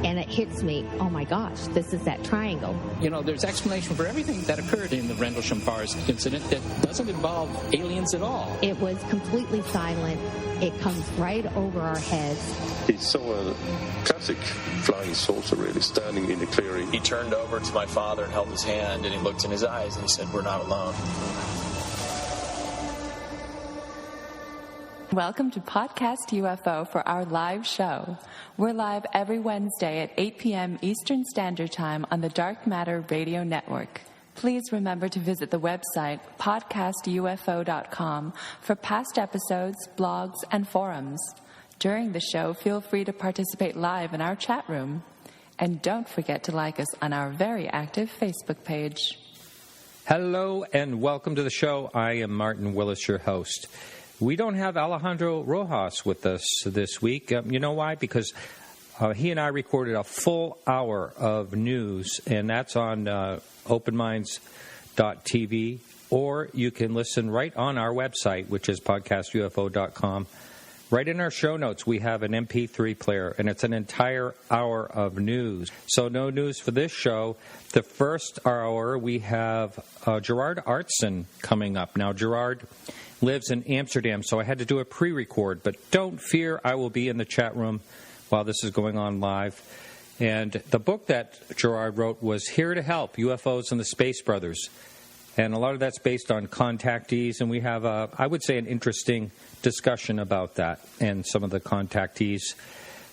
and it hits me, oh my gosh, this is that triangle. You know, there's explanation for everything that occurred in the Rendlesham-Bars incident that doesn't involve aliens at all. It was completely silent. It comes right over our heads. He saw a classic flying saucer, really, standing in the clearing. He turned over to my father and held his hand, and he looked in his eyes, and he said, "We're not alone." Welcome to Podcast UFO for our live show. We're live every Wednesday at 8 p.m. Eastern Standard Time on the Dark Matter Radio Network. Please remember to visit the website podcastufo.com for past episodes, blogs, and forums. During the show, feel free to participate live in our chat room. And don't forget to like us on our very active Facebook page. Hello and welcome to the show. I am Martin Willis, your host. We don't have Alejandro Rojas with us this week. You know why? Because he and I recorded a full hour of news, and that's on openminds.tv, or you can listen right on our website, which is podcastufo.com. Right in our show notes, we have an MP3 player, and it's an entire hour of news. So no news for this show. The first hour, we have Gerard Aartsen coming up. Now, Gerard lives in Amsterdam, so I had to do a pre-record. But don't fear, I will be in the chat room while this is going on live. And the book that Gerard wrote was Here to Help, UFOs and the Space Brothers. And a lot of that's based on contactees, and we have, I would say, an interesting discussion about that and some of the contactees'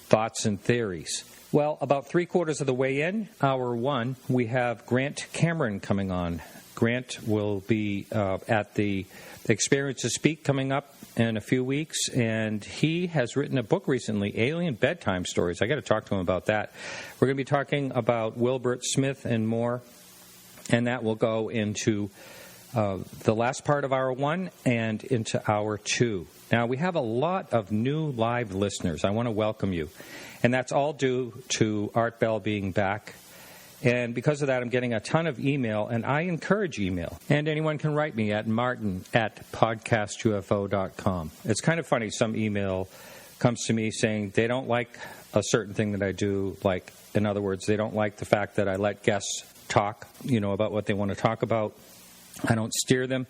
thoughts and theories. Well, about three-quarters of the way in, hour one, we have Grant Cameron coming on. Grant will be at the Experience to Speak coming up in a few weeks, and he has written a book recently, Alien Bedtime Stories. I got to talk to him about that. We're going to be talking about Wilbert Smith and more, and that will go into the last part of hour one and into hour two. Now, we have a lot of new live listeners. I want to welcome you, and that's all due to Art Bell being back. And because of that, I'm getting a ton of email, and I encourage email. And anyone can write me at martin@podcastufo.com. It's kind of funny. Some email comes to me saying they don't like a certain thing that I do. Like, in other words, they don't like the fact that I let guests talk, about what they want to talk about. I don't steer them.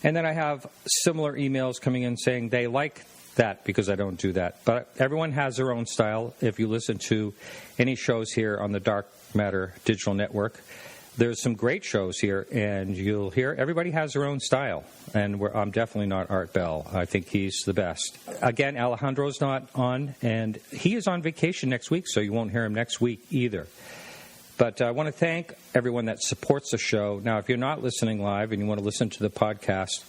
And then I have similar emails coming in saying they like that because I don't do that. But everyone has their own style. If you listen to any shows here on the Dark Matter Digital Network, there's some great shows here, and you'll hear everybody has their own style. And I'm definitely not Art Bell. I think he's the best. Again, Alejandro's not on, and he is on vacation next week, so you won't hear him next week either. But I want to thank everyone that supports the show. Now, if you're not listening live and you want to listen to the podcast,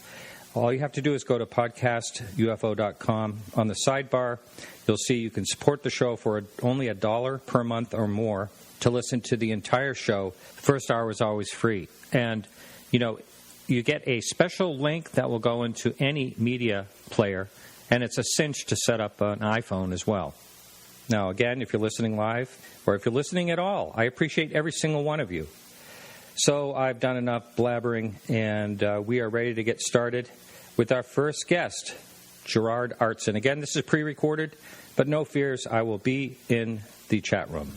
all you have to do is go to podcastufo.com. On the sidebar, you'll see you can support the show for only $1 per month or more to listen to the entire show. The first hour is always free. And, you get a special link that will go into any media player, and it's a cinch to set up an iPhone as well. Now, again, if you're listening live or if you're listening at all, I appreciate every single one of you. So I've done enough blabbering, and we are ready to get started with our first guest, Gerard Artsen. Again, this is pre-recorded, but no fears, I will be in the chat room.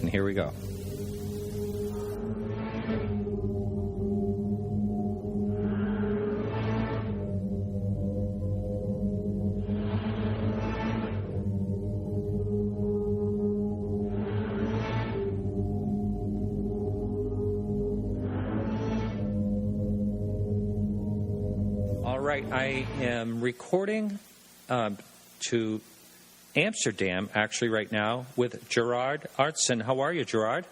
And here we go. I am recording to Amsterdam, actually, right now, with Gerard Artsen. How are you, Gerard?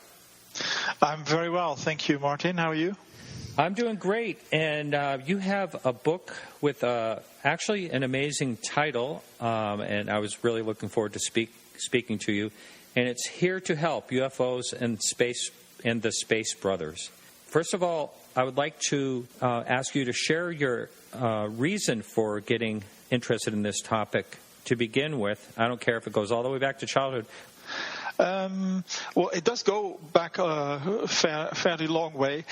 I'm very well. Thank you, Martin. How are you? I'm doing great. And you have a book with actually an amazing title, and I was really looking forward to speaking to you. And it's Here to Help, UFOs and the Space Brothers. First of all, I would like to ask you to share your reason for getting interested in this topic to begin with. I don't care if it goes all the way back to childhood. Well, it does go back a fairly long way.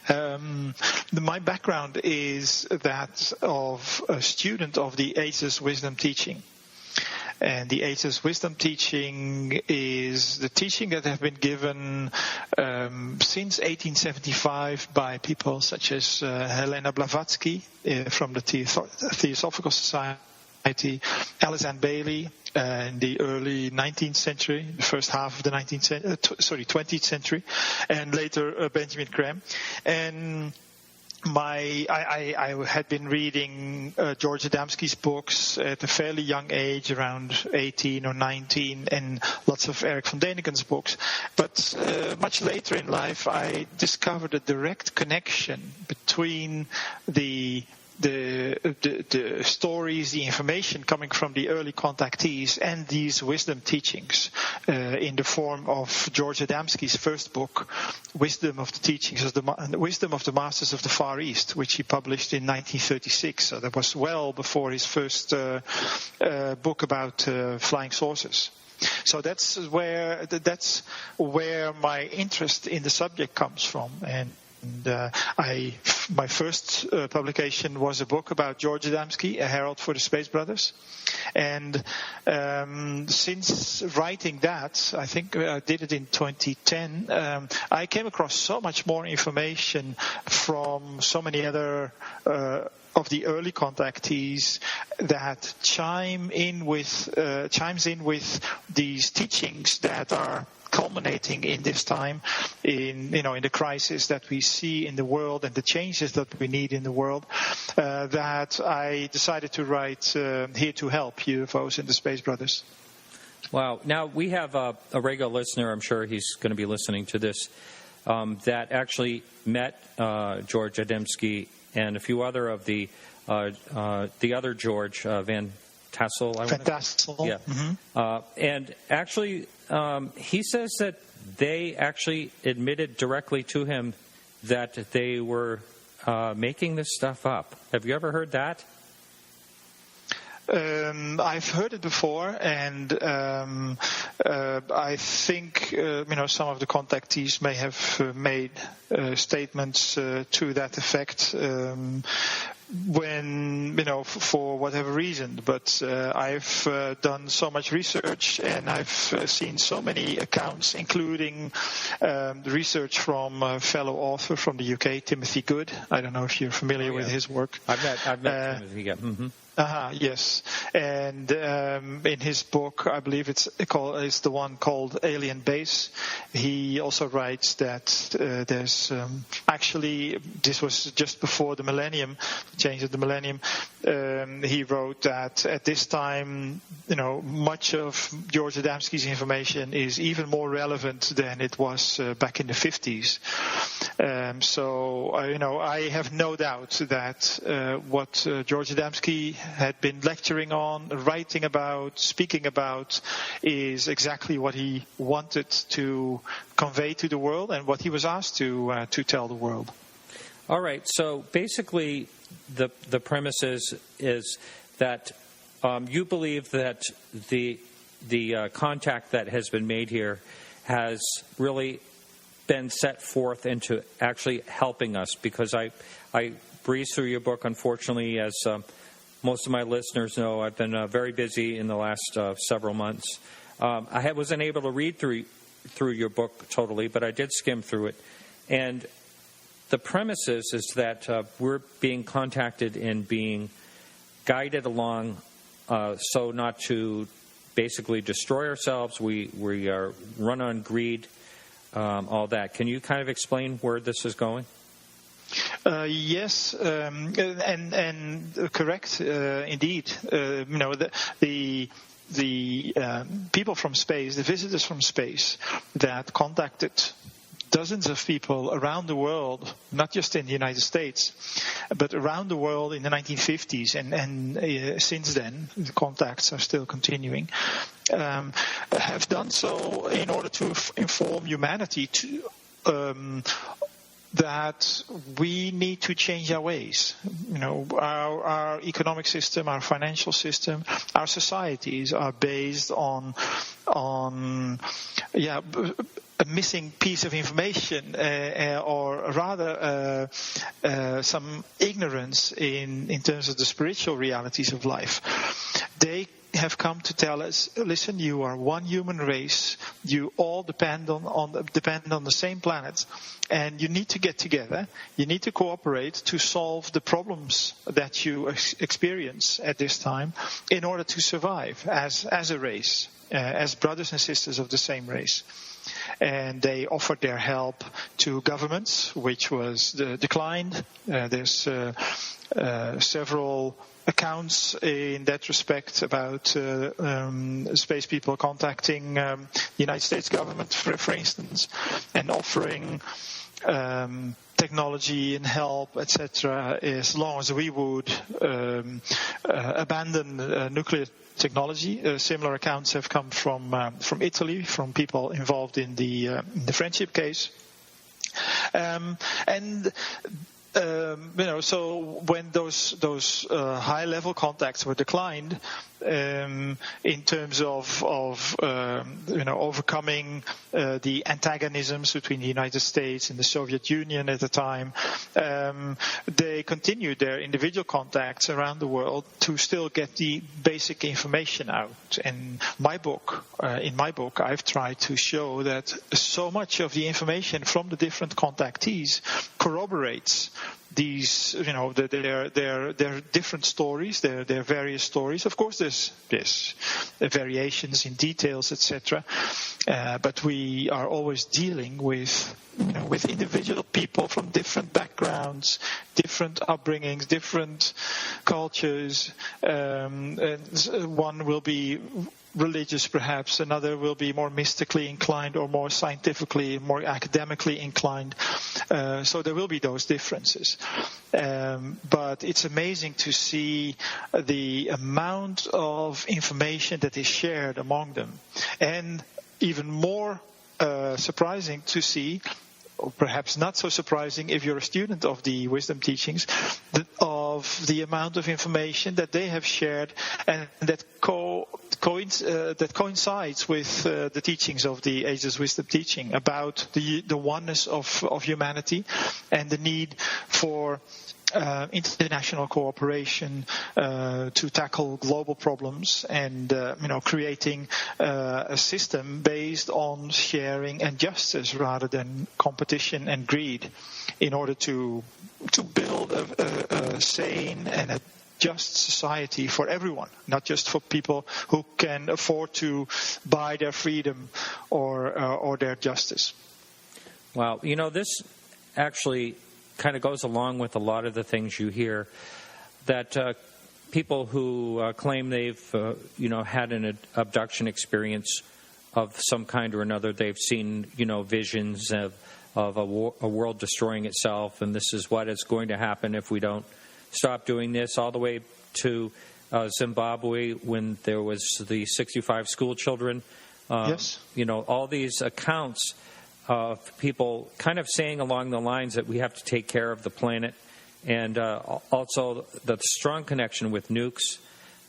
My background is that of a student of the Aces Wisdom teaching. And the Ageless Wisdom teaching is the teaching that have been given since 1875 by people such as Helena Blavatsky from the Theosophical Society, Alexander Bailey in the early 19th century, the first half of the 20th century, and later Benjamin Graham. And I had been reading George Adamski's books at a fairly young age, around 18 or 19, and lots of Eric von Däniken's books. But much later in life, I discovered a direct connection between the stories, the information coming from the early contactees and these wisdom teachings in the form of George Adamski's first book, Wisdom of the Teachings, Wisdom of the Masters of the Far East, which he published in 1936. So that was well before his first book about flying saucers. So that's where my interest in the subject comes from. And my first publication was a book about George Adamski, A Herald for the Space Brothers. And since writing that, I think I did it in 2010, I came across so much more information from so many other of the early contactees that chimes in with these teachings that are culminating in this time, in the crisis that we see in the world and the changes that we need in the world, that I decided to write Here to Help, UFOs and the Space Brothers. Wow. Now, we have a regular listener, I'm sure he's going to be listening to this, that actually met George Adamski and a few other of the other George, Van Tassel. Van Tassel. Yeah. Mm-hmm. And actually, he says that they actually admitted directly to him that they were making this stuff up. Have you ever heard that? I've heard it before, and I think some of the contactees may have made statements to that effect when for whatever reason. But I've done so much research, and I've seen so many accounts, including research from a fellow author from the UK, Timothy Good. I don't know if you're familiar with his work. I've met Timothy. Yeah. Mm-hmm. Yes. And in his book, I believe it's the one called Alien Base, he also writes that there's actually, this was just before the millennium, change of the millennium, he wrote that at this time, much of George Adamski's information is even more relevant than it was back in the 50s. So I have no doubt that what George Adamski had been lecturing on, writing about, speaking about, is exactly what he wanted to convey to the world and what he was asked to tell the world. All right. So basically, the premise is that you believe that the contact that has been made here has really been set forth into actually helping us, because I breezed through your book. Unfortunately, as most of my listeners know, I've been very busy in the last several months. I wasn't able to read through your book totally, but I did skim through it. And the premise is that we're being contacted and being guided along so not to basically destroy ourselves. We are run on greed, all that. Can you kind of explain where this is going? Yes, and correct, indeed. The people from space, the visitors from space that contacted dozens of people around the world, not just in the United States, but around the world in the 1950s, and since then, the contacts are still continuing, have done so in order to inform humanity that we need to change our ways. Our economic system, our financial system, our societies are based on a missing piece of information, or rather some ignorance in terms of the spiritual realities of life. have come to tell us, listen, you are one human race. You all depend on the same planet, and you need to get together. You need to cooperate to solve the problems that you experience at this time in order to survive as a race, as brothers and sisters of the same race. And they offered their help to governments, which was declined. There's several accounts in that respect about space people contacting the United States government, for instance, and offering technology and help, etc., as long as we would abandon nuclear technology. Similar accounts have come from Italy, from people involved in the friendship case, and. So when those high-level contacts were declined, in terms of overcoming the antagonisms between the United States and the Soviet Union at the time, they continued their individual contacts around the world to still get the basic information out. And in my book, I've tried to show that so much of the information from the different contactees corroborates these, their different stories, their various stories. Of course, there's variations in details, etc. But we are always dealing with individual people from different backgrounds, different upbringings, different cultures. And one will be religious, perhaps. Another will be more mystically inclined or more scientifically, more academically inclined. So there will be those differences. But it's amazing to see the amount of information that is shared among them. And even more surprising to see, or perhaps not so surprising if you're a student of the wisdom teachings, of the amount of information that they have shared and that coincides with the teachings of the Ageless Wisdom teaching about the oneness of humanity and the need for international cooperation to tackle global problems and creating a system based on sharing and justice rather than competition and greed, in order to build a sane and a just society for everyone, not just for people who can afford to buy their freedom or their justice. Wow, this actually kind of goes along with a lot of the things you hear, that people who claim they've had an abduction experience of some kind or another. They've seen visions of a world destroying itself, and this is what is going to happen if we don't stop doing this, all the way to Zimbabwe when there was the 65 school children. Yes. All these accounts of people kind of saying along the lines that we have to take care of the planet, and also the strong connection with nukes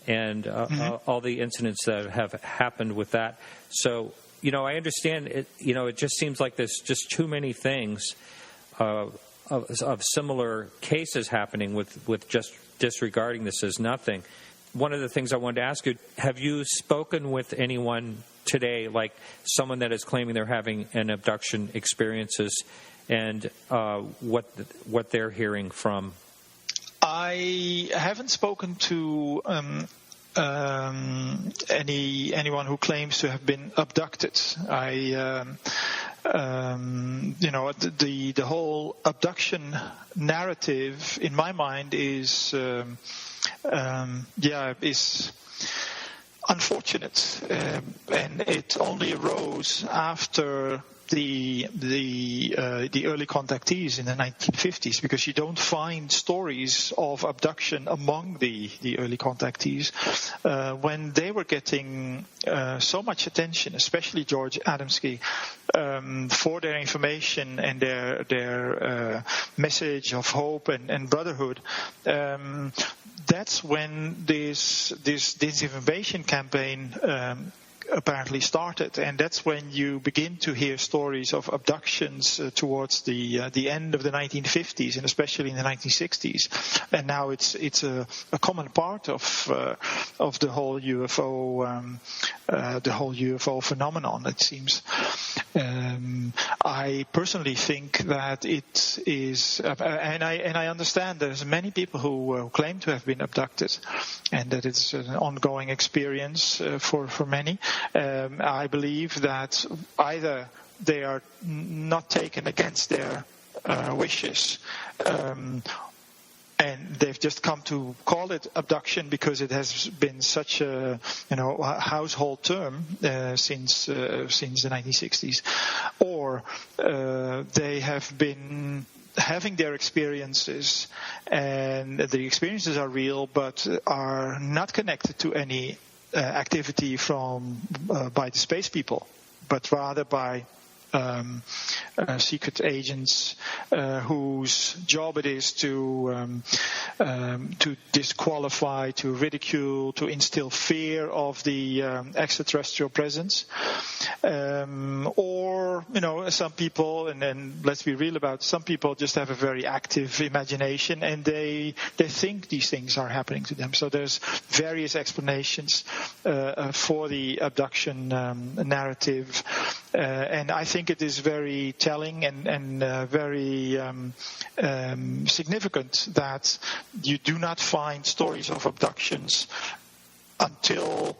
and all the incidents that have happened with that. So, I understand it. It just seems like there's just too many things of similar cases happening with just disregarding this as nothing. One of the things I wanted to ask you, have you spoken with anyone today, like someone that is claiming they're having an abduction experiences, and what they're hearing from? I haven't spoken to anyone who claims to have been abducted. The whole abduction narrative in my mind is unfortunate, and it only arose after the early contactees in the 1950s, because you don't find stories of abduction among the early contactees when they were getting so much attention, especially Gerard Aartsen, for their information and their message of hope and brotherhood. That's when this disinformation campaign apparently started, and that's when you begin to hear stories of abductions towards the end of the 1950s and especially in the 1960s. And now it's a common part of the whole UFO phenomenon, it seems. I personally think that it is, and I understand there's many people who claim to have been abducted, and that it's an ongoing experience for many. I believe that either they are not taken against their wishes, and they've just come to call it abduction because it has been such a household term since the 1960s, or they have been having their experiences, and the experiences are real but are not connected to any activity by the space people, but rather by secret agents whose job it is to disqualify, to ridicule, to instill fear of the extraterrestrial presence. Or some people, and then let's be real about it, some people just have a very active imagination and they think these things are happening to them. So there's various explanations for the abduction narrative, and I think it is very telling and very significant that you do not find stories of abductions until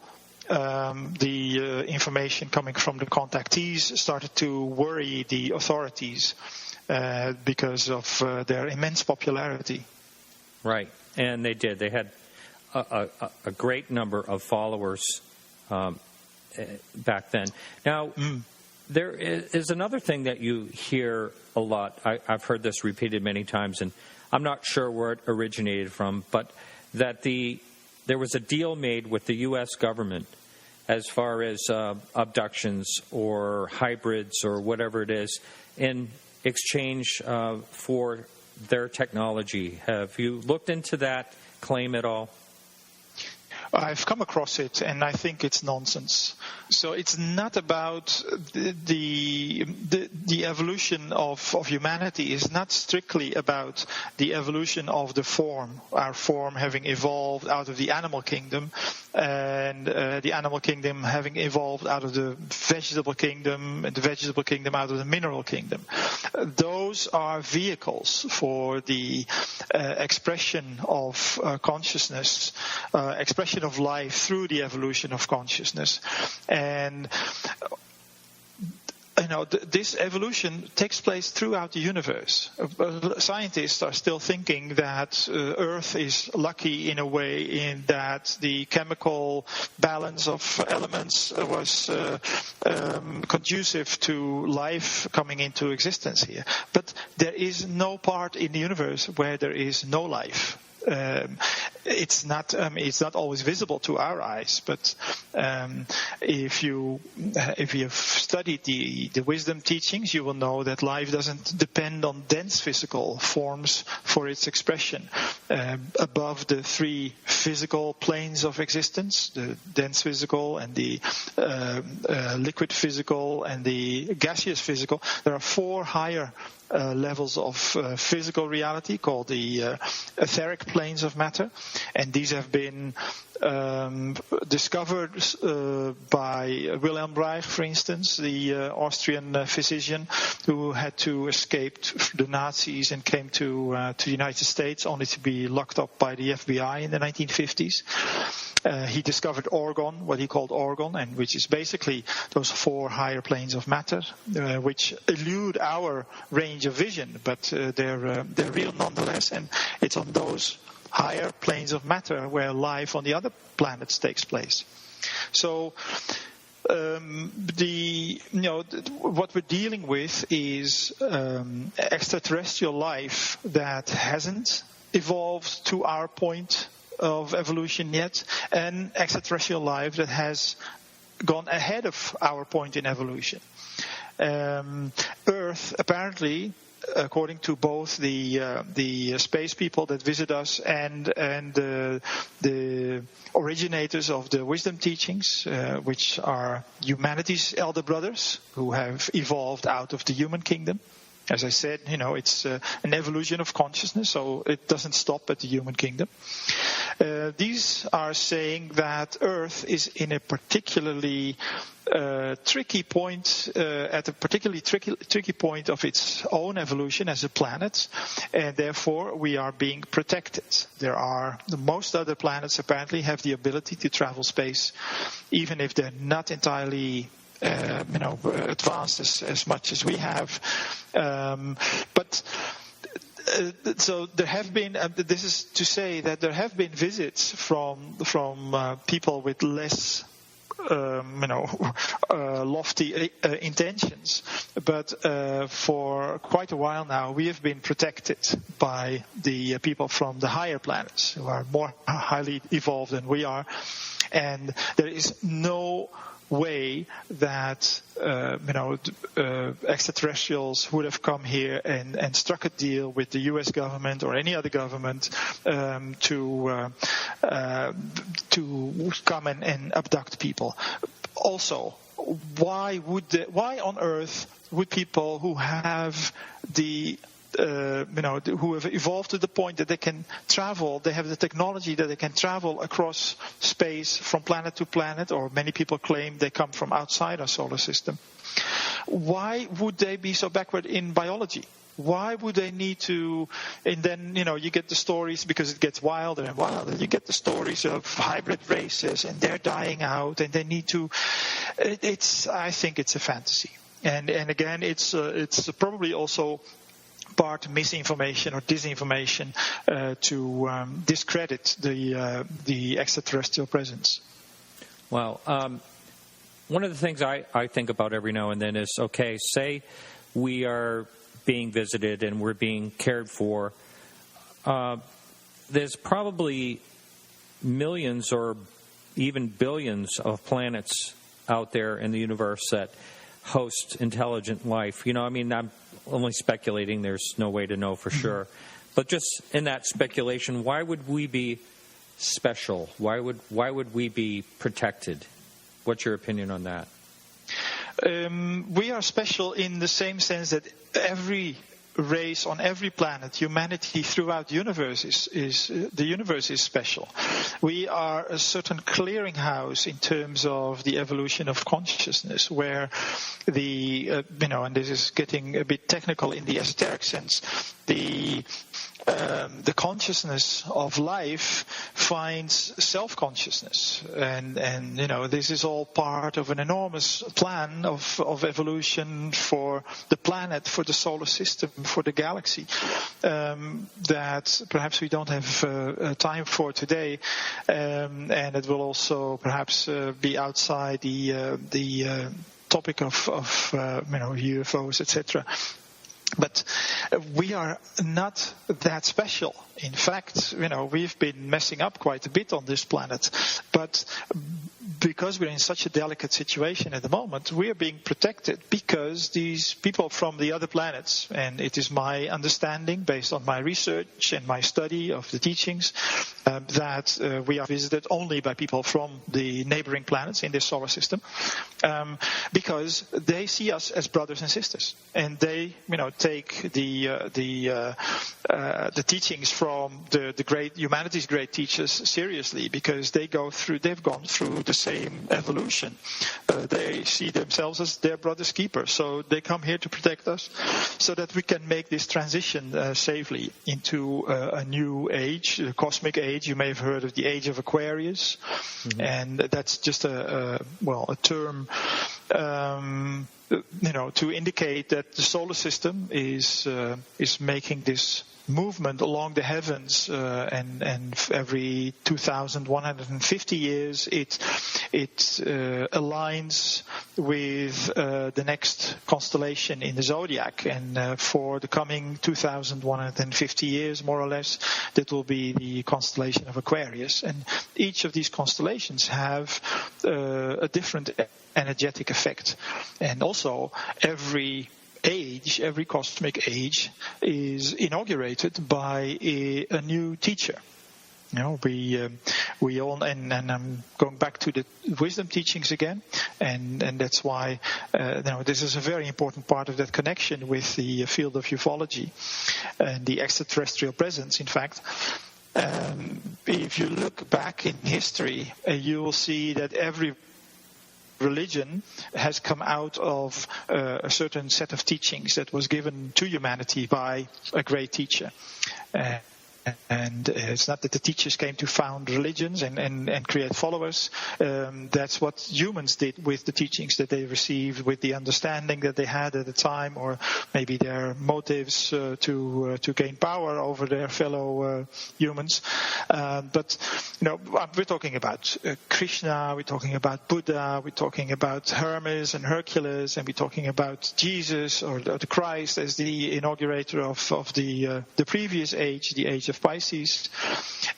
the information coming from the contactees started to worry the authorities because of their immense popularity. Right, and they did. They had a great number of followers back then. Now, there is another thing that you hear a lot. I've heard this repeated many times, and I'm not sure where it originated from, but that there was a deal made with the U.S. government as far as abductions or hybrids or whatever it is in exchange for their technology. Have you looked into that claim at all? I've come across it, and I think it's nonsense. So it's not about the evolution of humanity. Is not strictly about the evolution of the form. Our form having evolved out of the animal kingdom, and the animal kingdom having evolved out of the vegetable kingdom, and the vegetable kingdom out of the mineral kingdom. Those are vehicles for the expression of consciousness, expression of life through the evolution of consciousness. And this evolution takes place throughout the universe. Scientists are still thinking that Earth is lucky in a way in that the chemical balance of elements was conducive to life coming into existence here. But there is no part in the universe where there is no life. It's not always visible to our eyes, but if you have studied the wisdom teachings, you will know that life doesn't depend on dense physical forms for its expression. Above the three physical planes of existence, the dense physical and the liquid physical and the gaseous physical, there are four higher levels of physical reality called the etheric planes of matter, and these have been discovered by Wilhelm Reich, for instance, the Austrian physician who had to escape the Nazis and came to the United States only to be locked up by the FBI in the 1950s. He discovered orgon, what he called orgon, and which is basically those four higher planes of matter, which elude our range of vision, but they're real nonetheless, and it's on those higher planes of matter where life on the other planets takes place. So what we're dealing with is extraterrestrial life that hasn't evolved to our point of evolution yet, and extraterrestrial life that has gone ahead of our point in evolution. Earth apparently according to both the space people that visit us and the originators of the wisdom teachings, which are humanity's elder brothers who have evolved out of the human kingdom. As I said, it's an evolution of consciousness, so it doesn't stop at the human kingdom. These are saying that Earth is in a particularly tricky point, at a particularly tricky point of its own evolution as a planet, and therefore we are being protected. Most other planets apparently have the ability to travel space, even if they're not entirely advanced as much as we have. So there have been. This is to say that there have been visits from people with less, lofty intentions. But for quite a while now, we have been protected by the people from the higher planets who are more highly evolved than we are, and there is no way that extraterrestrials would have come here and struck a deal with the U.S. government or any other government to come and abduct people. Also, why on earth would people who have who have evolved to the point that they can travel, they have the technology that they can travel across space from planet to planet, or many people claim they come from outside our solar system. Why would they be so backward in biology? Why would they need to? And then, you get the stories, because it gets wilder and wilder. You get the stories of hybrid races and they're dying out and they need to. I think it's a fantasy. And again, it's probably also part misinformation or disinformation to discredit the extraterrestrial presence. Well, one of the things I think about every now and then is, okay, say we are being visited and we're being cared for. There's probably millions or even billions of planets out there in the universe that host intelligent life. I'm only speculating. There's no way to know for sure. But just in that speculation, why would we be special? Why would we be protected? What's your opinion on that? We are special in the same sense that every race on every planet, humanity throughout the universe is special. We are a certain clearinghouse in terms of the evolution of consciousness, where and this is getting a bit technical in the esoteric sense, the consciousness of life finds self-consciousness, and this is all part of an enormous plan of evolution for the planet, for the solar system, for the galaxy, that perhaps we don't have time for today, and it will also perhaps be outside the topic of UFOs, etc. But we are not that special. In fact, we've been messing up quite a bit on this planet. But because we're in such a delicate situation at the moment, we are being protected because these people from the other planets, and it is my understanding based on my research and my study of the teachings, that we are visited only by people from the neighboring planets in this solar system, because they see us as brothers and sisters, and they, take the teachings from the great humanity's great teachers seriously, because they've gone through the same evolution. They see themselves as their brother's keeper, so they come here to protect us, so that we can make this transition safely into a new age, the cosmic age. You may have heard of the age of Aquarius, and that's just a term to indicate that the solar system is making this movement along the heavens, and every 2,150 years it aligns with the next constellation in the zodiac, and for the coming 2,150 years, more or less, that will be the constellation of Aquarius. And each of these constellations have a different energetic effect, and also every age, every cosmic age, is inaugurated by a new teacher. We all, and I'm going back to the wisdom teachings again, and that's why this is a very important part of that connection with the field of ufology and the extraterrestrial presence. In fact, if you look back in history, you will see that every religion has come out of a certain set of teachings that was given to humanity by a great teacher. And it's not that the teachers came to found religions and create followers. That's what humans did with the teachings that they received, with the understanding that they had at the time, or maybe their motives to gain power over their fellow humans. But we're talking about Krishna, we're talking about Buddha, we're talking about Hermes and Hercules, and we're talking about Jesus or the Christ as the inaugurator of the previous age, the age of Pisces.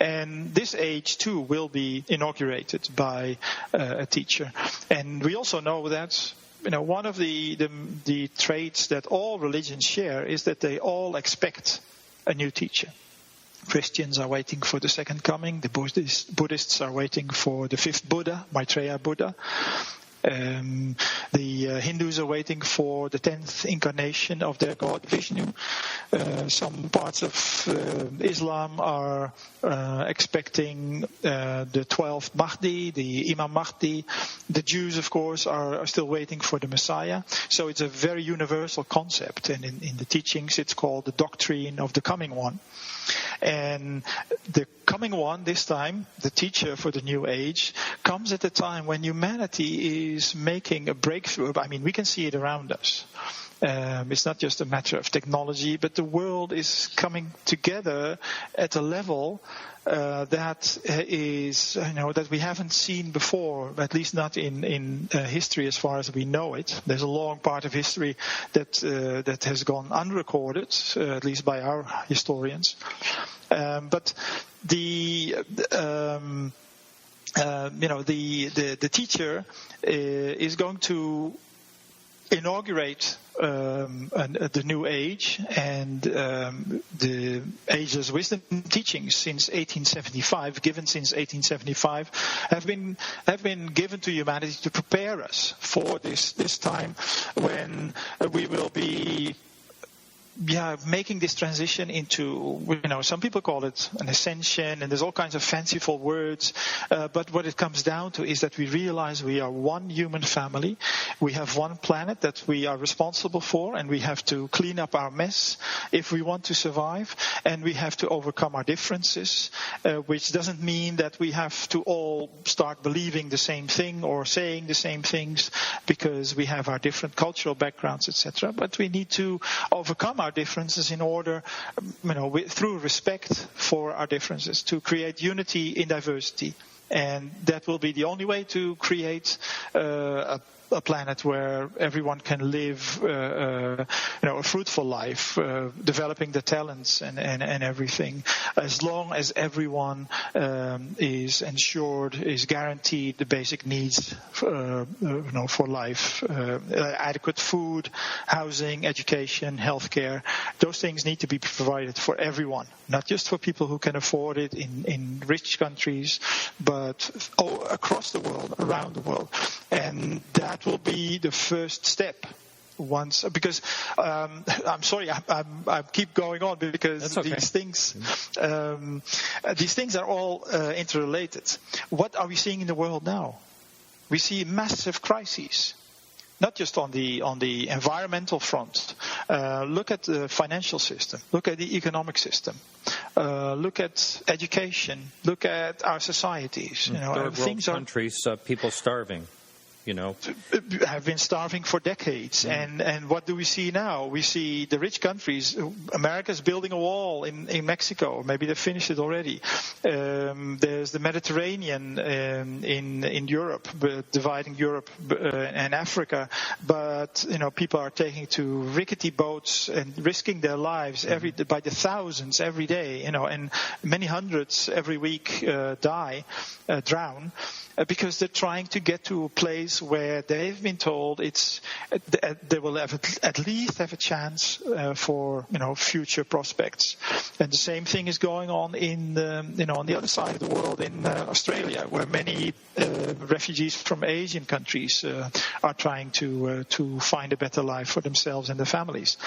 And this age too will be inaugurated by a teacher. And we also know that one of the traits that all religions share is that they all expect a new teacher. Christians are waiting for the second coming. The Buddhists are waiting for the fifth Buddha, Maitreya Buddha. The Hindus are waiting for the 10th incarnation of their god Vishnu. Some parts of Islam are expecting the 12th Mahdi, the Imam Mahdi. The Jews, of course, are still waiting for the Messiah. So it's a very universal concept, and in the teachings it's called the doctrine of the coming one. And the coming one, this time, the teacher for the new age, comes at a time when humanity is making a breakthrough. I mean, we can see it around us. It's not just a matter of technology, but the world is coming together at a level that is, that we haven't seen before, at least not in history as far as we know it. There's a long part of history that has gone unrecorded, at least by our historians. But the teacher is going to inaugurate the new age, and the ageless wisdom teachings since 1875, given since 1875, have been given to humanity to prepare us for this time when we will be making this transition into, some people call it an ascension, and there's all kinds of fanciful words, but what it comes down to is that we realize we are one human family. We have one planet that we are responsible for, and we have to clean up our mess if we want to survive, and we have to overcome our differences, which doesn't mean that we have to all start believing the same thing or saying the same things because we have our different cultural backgrounds, etc. But we need to overcome our differences in order, through respect for our differences, to create unity in diversity. And that will be the only way to create a planet where everyone can live a fruitful life, developing the talents and everything, as long as everyone is ensured, is guaranteed the basic needs for life, adequate food, housing, education, healthcare. Those things need to be provided for everyone, not just for people who can afford it in rich countries, but across the world, around the world. And that will be the first step. Because I'm sorry, I keep going on because okay. These things are all interrelated. What are we seeing in the world now? We see massive crises, not just on the environmental front. Look at the financial system. Look at the economic system. Look at education. Look at our societies. Third world countries, people starving. Have been starving for decades. And what do we see now? We see the rich countries. America's building a wall in Mexico. Maybe they finished it already. There's the Mediterranean in Europe, dividing Europe and Africa. But people are taking to rickety boats and risking their lives by the thousands every day. And many hundreds every week drown. because they're trying to get to a place where they've been told they will at least have a chance for future prospects. And the same thing is going on on the other side of the world in Australia, where many refugees from Asian countries are trying to find a better life for themselves and their families.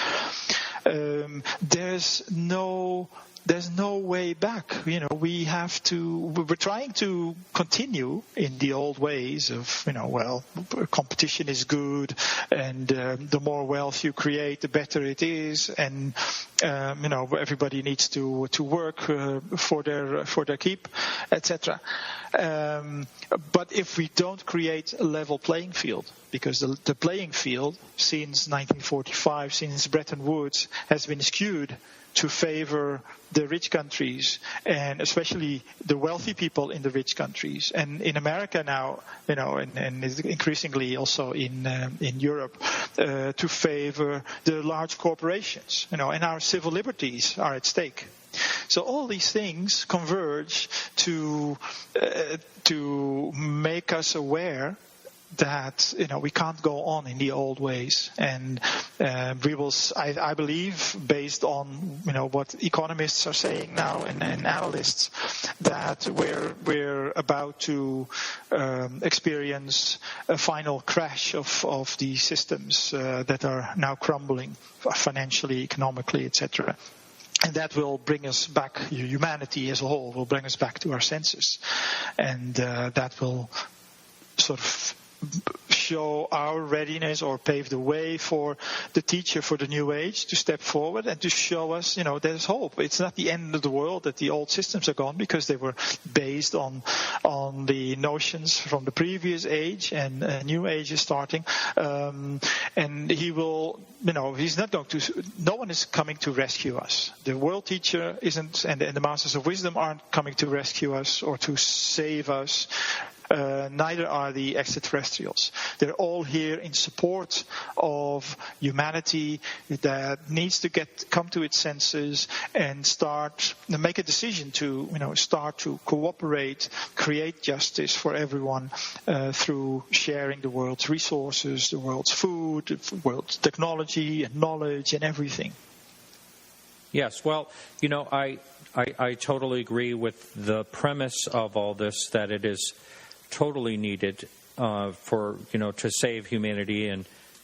There's no way back. We're trying to continue in the old ways of, competition is good, and the more wealth you create, the better it is, and everybody needs to work for their keep, etc. But if we don't create a level playing field, because the playing field since 1945, since Bretton Woods, has been skewed to favor the rich countries, and especially the wealthy people in the rich countries, and in America now, and increasingly also in Europe, to favor the large corporations, and our civil liberties are at stake. So all these things converge to make us aware that we can't go on in the old ways, and we will. I believe, based on what economists are saying now and analysts, that we're about to experience a final crash of the systems that are now crumbling financially, economically, etc. And that will bring us back. Humanity as a whole will bring us back to our senses, and that will sort of show our readiness, or pave the way for the teacher for the new age to step forward and to show us, there's hope. It's not the end of the world that the old systems are gone, because they were based on the notions from the previous age, and a new age is starting. And he will, he's not going to. No one is coming to rescue us. The world teacher isn't, and the masters of wisdom aren't coming to rescue us or to save us. Neither are the extraterrestrials. They're all here in support of humanity that needs to come to its senses and make a decision to, start to cooperate, create justice for everyone through sharing the world's resources, the world's food, the world's technology and knowledge and everything. Yes, well, I totally agree with the premise of all this, that it is totally needed for to save humanity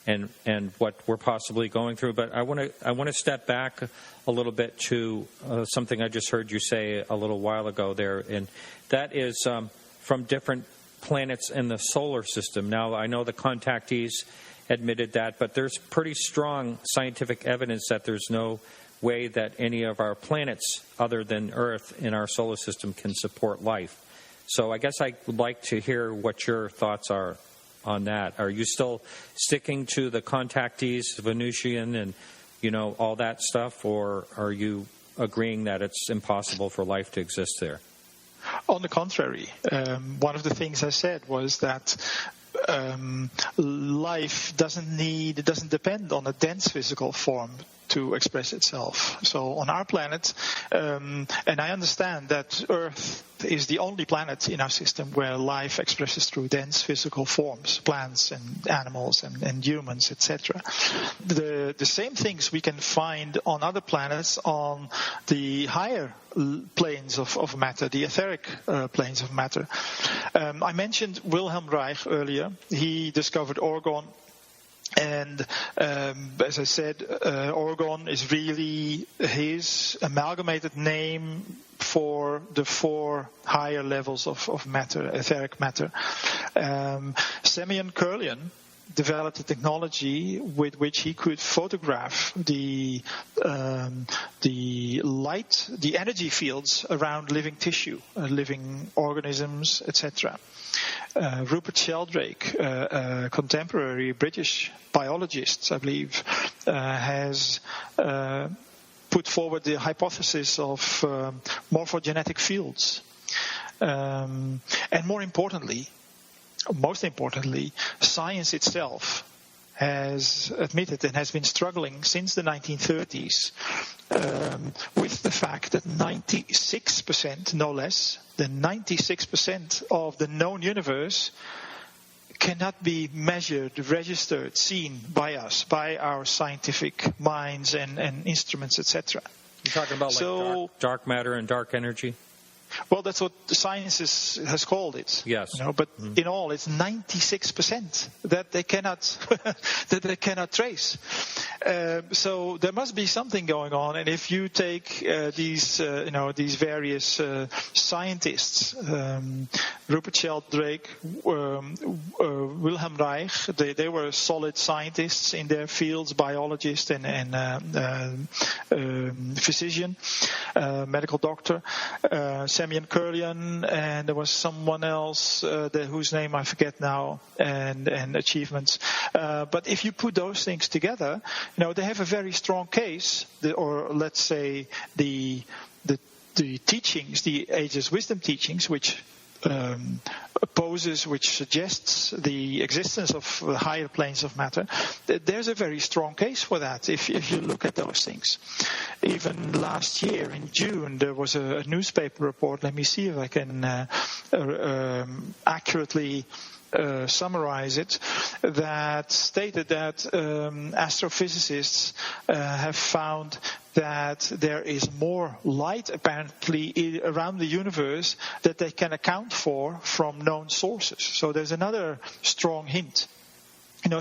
and what we're possibly going through. But I want to step back a little bit to something I just heard you say a little while ago there, and that is from different planets in the solar system. Now, I know the contactees admitted that, but there's pretty strong scientific evidence that there's no way that any of our planets other than Earth in our solar system can support life. So I guess I would like to hear what your thoughts are on that. Are you still sticking to the contactees, Venusian, and all that stuff, or are you agreeing that it's impossible for life to exist there? On the contrary, one of the things I said was that life doesn't depend on a dense physical form to express itself. So on our planet, and I understand that Earth is the only planet in our system where life expresses through dense physical forms, plants and animals and humans, etc. The same things we can find on other planets on the higher planes of matter, the etheric planes of matter. I mentioned Wilhelm Reich earlier. He discovered orgone. And as I said, orgone is really his amalgamated name for the 4 higher levels of matter, etheric matter. Semyon Kurlian developed a technology with which he could photograph the light, the energy fields around living tissue, living organisms, etc. Rupert Sheldrake, a contemporary British biologist, I believe, has put forward the hypothesis of morphogenetic fields. And most importantly, science itself has admitted and has been struggling since the 1930s with the fact that 96%, no less than 96% of the known universe cannot be measured, registered, seen by us, by our scientific minds and instruments, etc. You're talking about dark matter and dark energy? Well, that's what the science has called it. Yes. But in all, it's 96% that they cannot trace. So there must be something going on. And if you take these various scientists, Rupert Sheldrake, Wilhelm Reich, they were solid scientists in their fields, biologist and physician, medical doctor. Semyon Kurlian, and there was someone else whose name I forget now, and achievements. But if you put those things together, they have a very strong case, or let's say the teachings, the Ageless Wisdom teachings, which suggests the existence of higher planes of matter. There's a very strong case for that if you look at those things. Even last year in June there was a newspaper report, let me see if I can accurately summarize it, that stated that astrophysicists have found that there is more light apparently around the universe that they can account for from known sources. So there's another strong hint.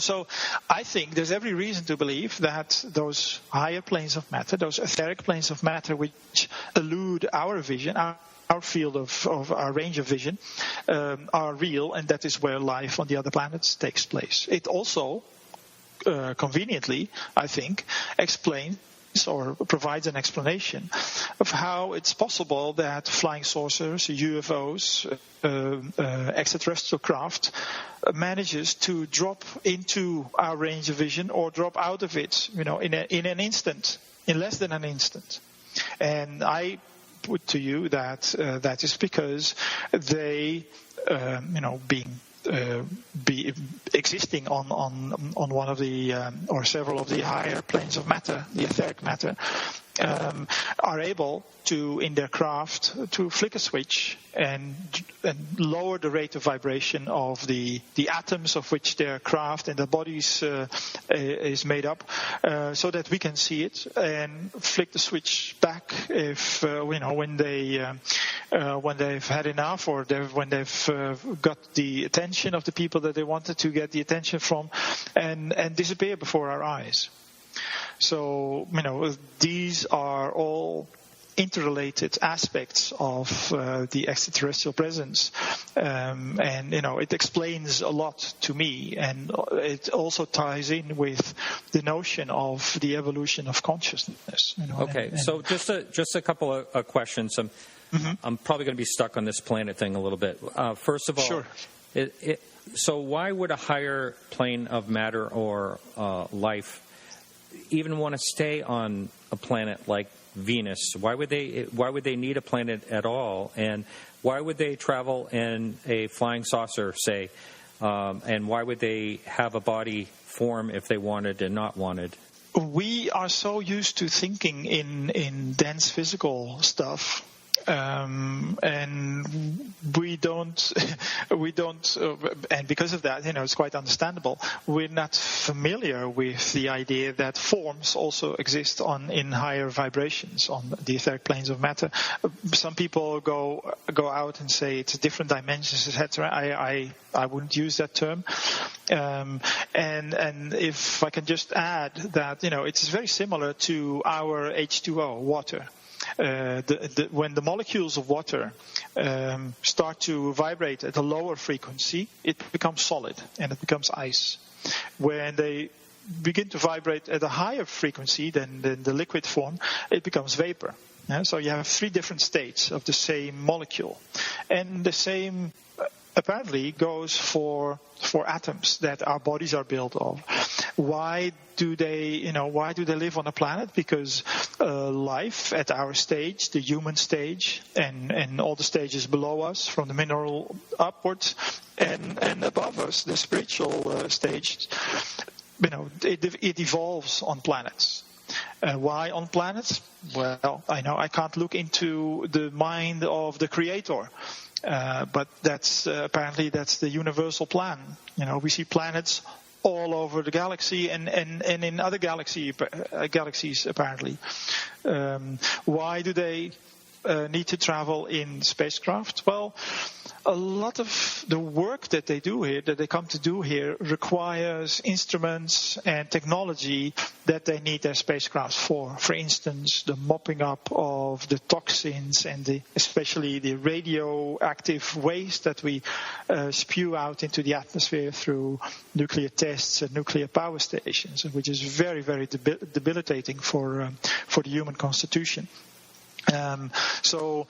So I think there's every reason to believe that those higher planes of matter, those etheric planes of matter which elude our vision, our field of our range of vision, are real, and that is where life on the other planets takes place. It also, conveniently, I think, explains or provides an explanation of how it's possible that flying saucers, UFOs, extraterrestrial craft manages to drop into our range of vision or drop out of it, in an instant, in less than an instant. And I put to you that that is because they, be existing on one of the or several of the higher planes of matter, the etheric matter, are able to, in their craft, to flick a switch and lower the rate of vibration of the atoms of which their craft and their bodies is made up, so that we can see it and flick the switch back if when they've had enough, or when they've got the attention of the people that they wanted to get the attention from, and disappear before our eyes. So, these are all interrelated aspects of the extraterrestrial presence, and it explains a lot to me, and it also ties in with the notion of the evolution of consciousness. Okay, so just a couple of questions. I'm probably going to be stuck on this planet thing a little bit. First of all, sure. So why would a higher plane of matter or life even want to stay on a planet like Venus? Why would they need a planet at all? And why would they travel in a flying saucer, say? And why would they have a body form if they wanted and not wanted? We are so used to thinking in dense physical stuff. And we don't, and because of that, it's quite understandable. We're not familiar with the idea that forms also exist in higher vibrations on the etheric planes of matter. Some people go out and say it's different dimensions, etc. I wouldn't use that term. And if I can just add that, it's very similar to our H2O, water. When the molecules of water start to vibrate at a lower frequency, it becomes solid and it becomes ice. When they begin to vibrate at a higher frequency than the liquid form, it becomes vapor. So you have 3 different states of the same molecule. And the same apparently goes for atoms that our bodies are built of. Why do they live on a planet? Because life at our stage, the human stage, and all the stages below us, from the mineral upwards, and above us, the spiritual stage, it evolves on planets. Why on planets? Well, I know I can't look into the mind of the Creator. But that's apparently that's the universal plan. We see planets all over the galaxy and in other galaxies apparently. Why do they need to travel in spacecraft? Well, a lot of the work that they do here, that they come to do here, requires instruments and technology that they need their spacecraft for. For instance, the mopping up of the toxins and especially the radioactive waste that we spew out into the atmosphere through nuclear tests and nuclear power stations, which is very, very debilitating for the human constitution. So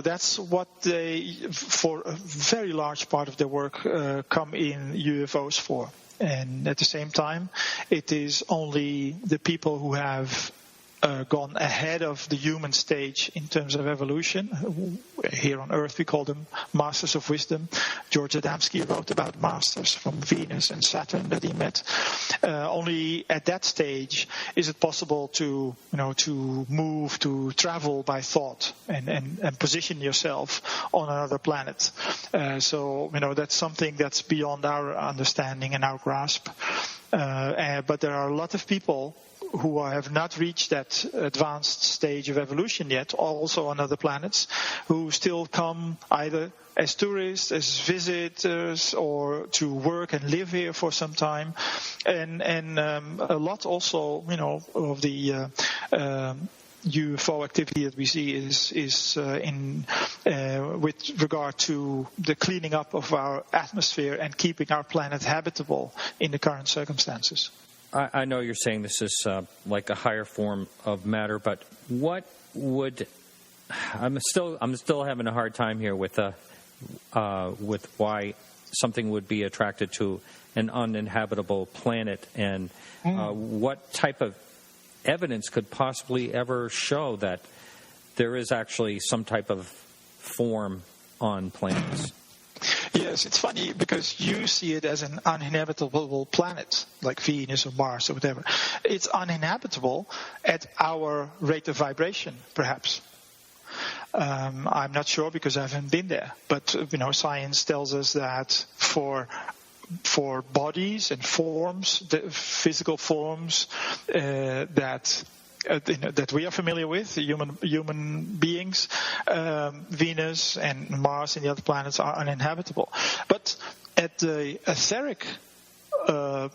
that's what they, for a very large part of their work, come in UFOs for. And at the same time, it is only the people who have gone ahead of the human stage in terms of evolution. Here on Earth we call them Masters of Wisdom. Gerard Adamski wrote about masters from Venus and Saturn that he met. Only at that stage is it possible to move, to travel by thought and position yourself on another planet. So that's something that's beyond our understanding and our grasp. But there are a lot of people who have not reached that advanced stage of evolution yet, also on other planets, who still come either as tourists, as visitors, or to work and live here for some time. And a lot also, of the UFO activity that we see is with regard to the cleaning up of our atmosphere and keeping our planet habitable in the current circumstances. I know you're saying this is like a higher form of matter, but what would I'm still having a hard time here with why something would be attracted to an uninhabitable planet, and what type of evidence could possibly ever show that there is actually some type of form on planets? Yes, it's funny because you see it as an uninhabitable planet, like Venus or Mars or whatever. It's uninhabitable at our rate of vibration, perhaps. I'm not sure because I haven't been there. But, science tells us that for bodies and forms, the physical forms that we are familiar with, human beings, Venus and Mars and the other planets are uninhabitable. But at the etheric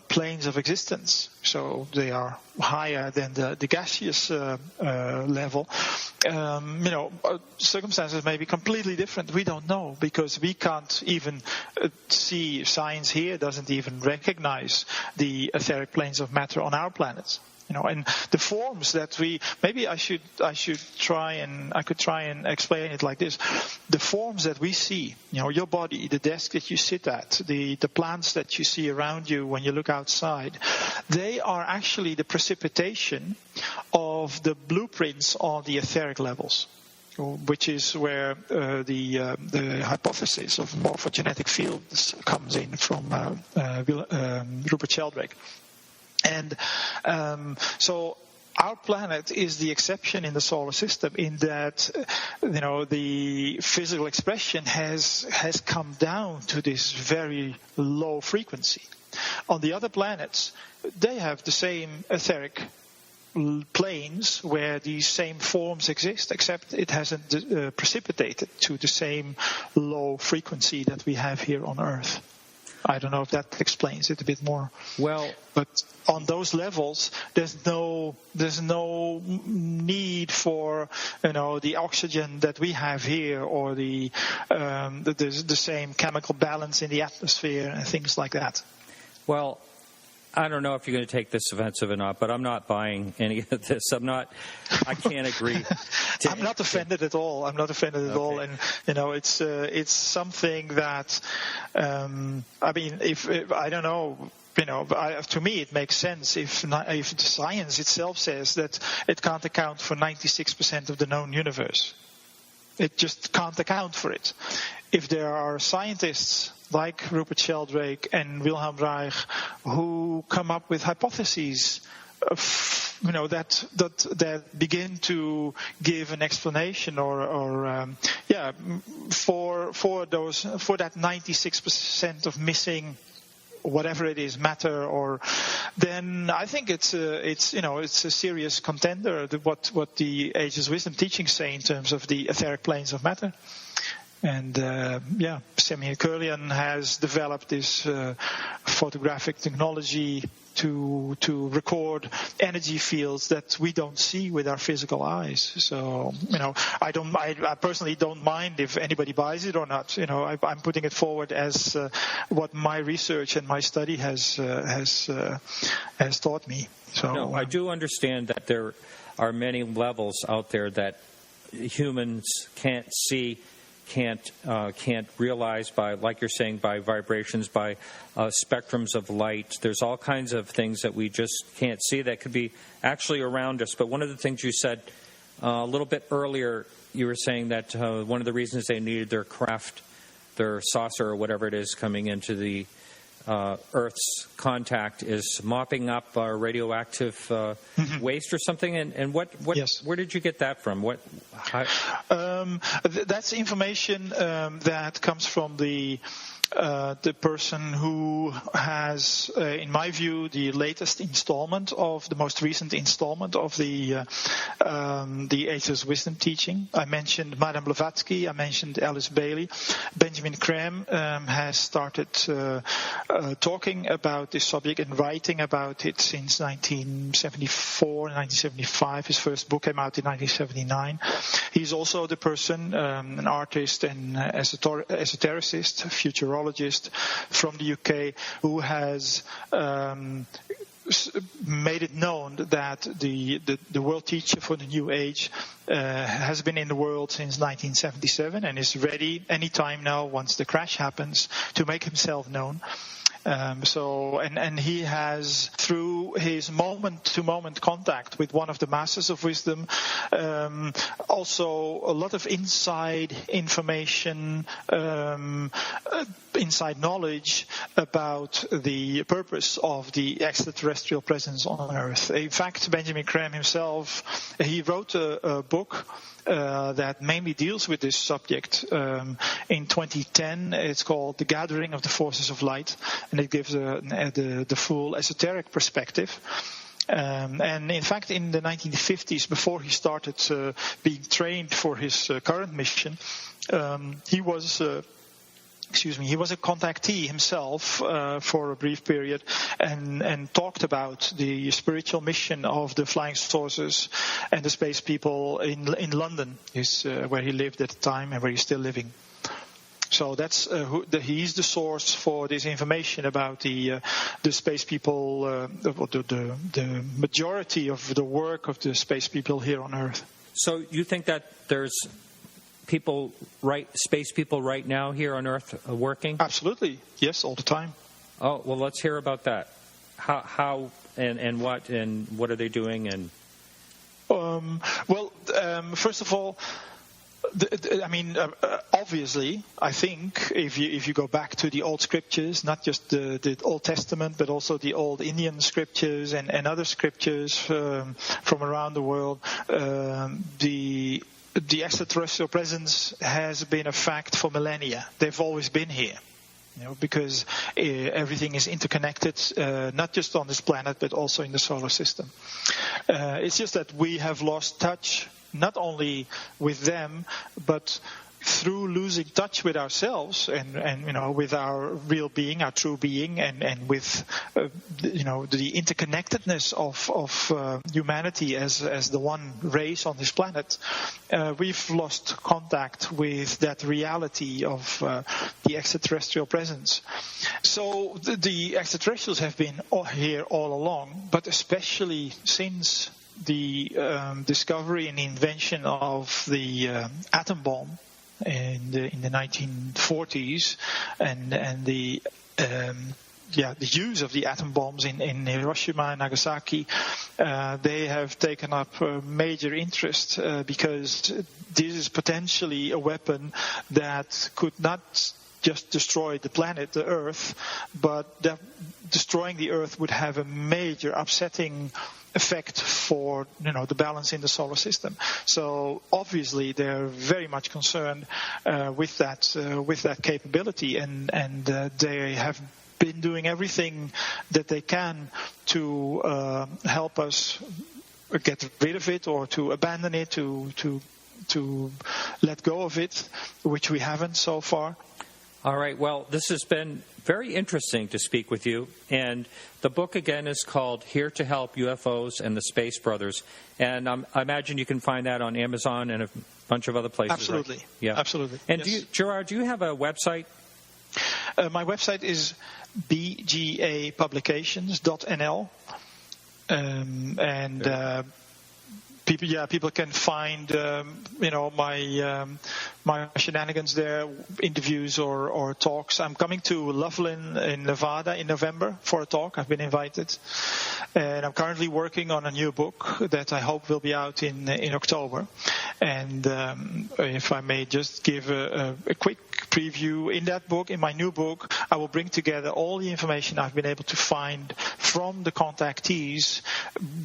planes of existence, so they are higher than the gaseous level, circumstances may be completely different. We don't know because we can't even see, science here doesn't even recognize the etheric planes of matter on our planets. And the forms that I could try and explain it like this. The forms that we see, your body, the desk that you sit at, the plants that you see around you when you look outside, they are actually the precipitation of the blueprints on the etheric levels, which is where the hypothesis of morphogenetic fields comes in from Rupert Sheldrake. And so our planet is the exception in the solar system in that, the physical expression has come down to this very low frequency. On the other planets, they have the same etheric planes where these same forms exist, except it hasn't precipitated to the same low frequency that we have here on Earth. I don't know if that explains it a bit more. Well, but on those levels, there's no need for the oxygen that we have here, or the same chemical balance in the atmosphere and things like that. Well, I don't know if you're going to take this offensive or not, but I'm not buying any of this. I can't agree. I'm not offended at all. Okay. And, it's something that, if I don't know, to me it makes sense if the science itself says that it can't account for 96% of the known universe. It just can't account for it. If there are scientists like Rupert Sheldrake and Wilhelm Reich who come up with hypotheses that begin to give an explanation for that 96% of missing whatever it is, matter, or then I think it's a serious contender to what the Ageless Wisdom teachings say in terms of the etheric planes of matter. And Semyon Kurlian has developed this photographic technology to record energy fields that we don't see with our physical eyes. So I personally don't mind if anybody buys it or not. I'm putting it forward as what my research and my study has taught me. So no, I do understand that there are many levels out there that humans can't see, can't realize by, like you're saying, by vibrations, by spectrums of light. There's all kinds of things that we just can't see that could be actually around us. But one of the things you said a little bit earlier, you were saying that one of the reasons they needed their craft, their saucer or whatever it is coming into the Earth's contact is mopping up radioactive waste or something. And what yes. Where did you get that from? That's information that comes from the person who has, in my view, the latest installment of the most recent installment of the Ageless Wisdom teaching. I mentioned Madame Blavatsky. I mentioned Alice Bailey. Benjamin Creme has started talking about this subject and writing about it since 1974, 1975. His first book came out in 1979. He's also the person, an artist and esotericist, futurologist from the UK, who has made it known that the world teacher for the New Age has been in the world since 1977 and is ready anytime now, once the crash happens, to make himself known. And he has, through his moment-to-moment contact with one of the Masters of Wisdom, also a lot of inside information, inside knowledge about the purpose of the extraterrestrial presence on Earth. In fact, Benjamin Creme himself, he wrote a book that mainly deals with this subject. In 2010, it's called The Gathering of the Forces of Light, and it gives the full esoteric perspective. And in fact, in the 1950s, before he started being trained for his current mission, he was a contactee himself for a brief period and talked about the spiritual mission of the flying saucers and the space people in London, where he lived at the time and where he's still living. So that's he's the source for this information about the space people, the majority of the work of the space people here on Earth. So you think that there's space people right now here on Earth working? Absolutely, yes, all the time. Oh, well, let's hear about that. How and what are they doing? And first of all, obviously, I think if you go back to the old scriptures, not just the Old Testament, but also the old Indian scriptures and other scriptures from around the world, the extraterrestrial presence has been a fact for millennia. They've always been here, because everything is interconnected, not just on this planet, but also in the solar system. It's just that we have lost touch, not only with them, but through losing touch with ourselves and with our real being, our true being, and with the interconnectedness of humanity as the one race on this planet, we've lost contact with that reality of the extraterrestrial presence. So the extraterrestrials have been here all along, but especially since the discovery and invention of the atom bomb in the 1940s, and the use of the atom bombs in Hiroshima and Nagasaki, they have taken up major interest because this is potentially a weapon that could not just destroy the planet, the Earth, but that destroying the Earth would have a major upsetting effect for the balance in the solar system. So obviously they're very much concerned with that capability, and they have been doing everything that they can to help us get rid of it, or to abandon it, to let go of it, which we haven't so far. All right. Well, this has been very interesting to speak with you. And the book, again, is called Here to Help, UFOs and the Space Brothers. And I imagine you can find that on Amazon and a bunch of other places. Absolutely. Right? Yeah. Absolutely. And yes. Gerard, do you have a website? My website is bgapublications.nl. People can find my shenanigans there, interviews or talks. I'm coming to Loveland in Nevada in November for a talk. I've been invited, and I'm currently working on a new book that I hope will be out in October. And if I may just give a quick preview, in that book, in my new book, I will bring together all the information I've been able to find from the contactees,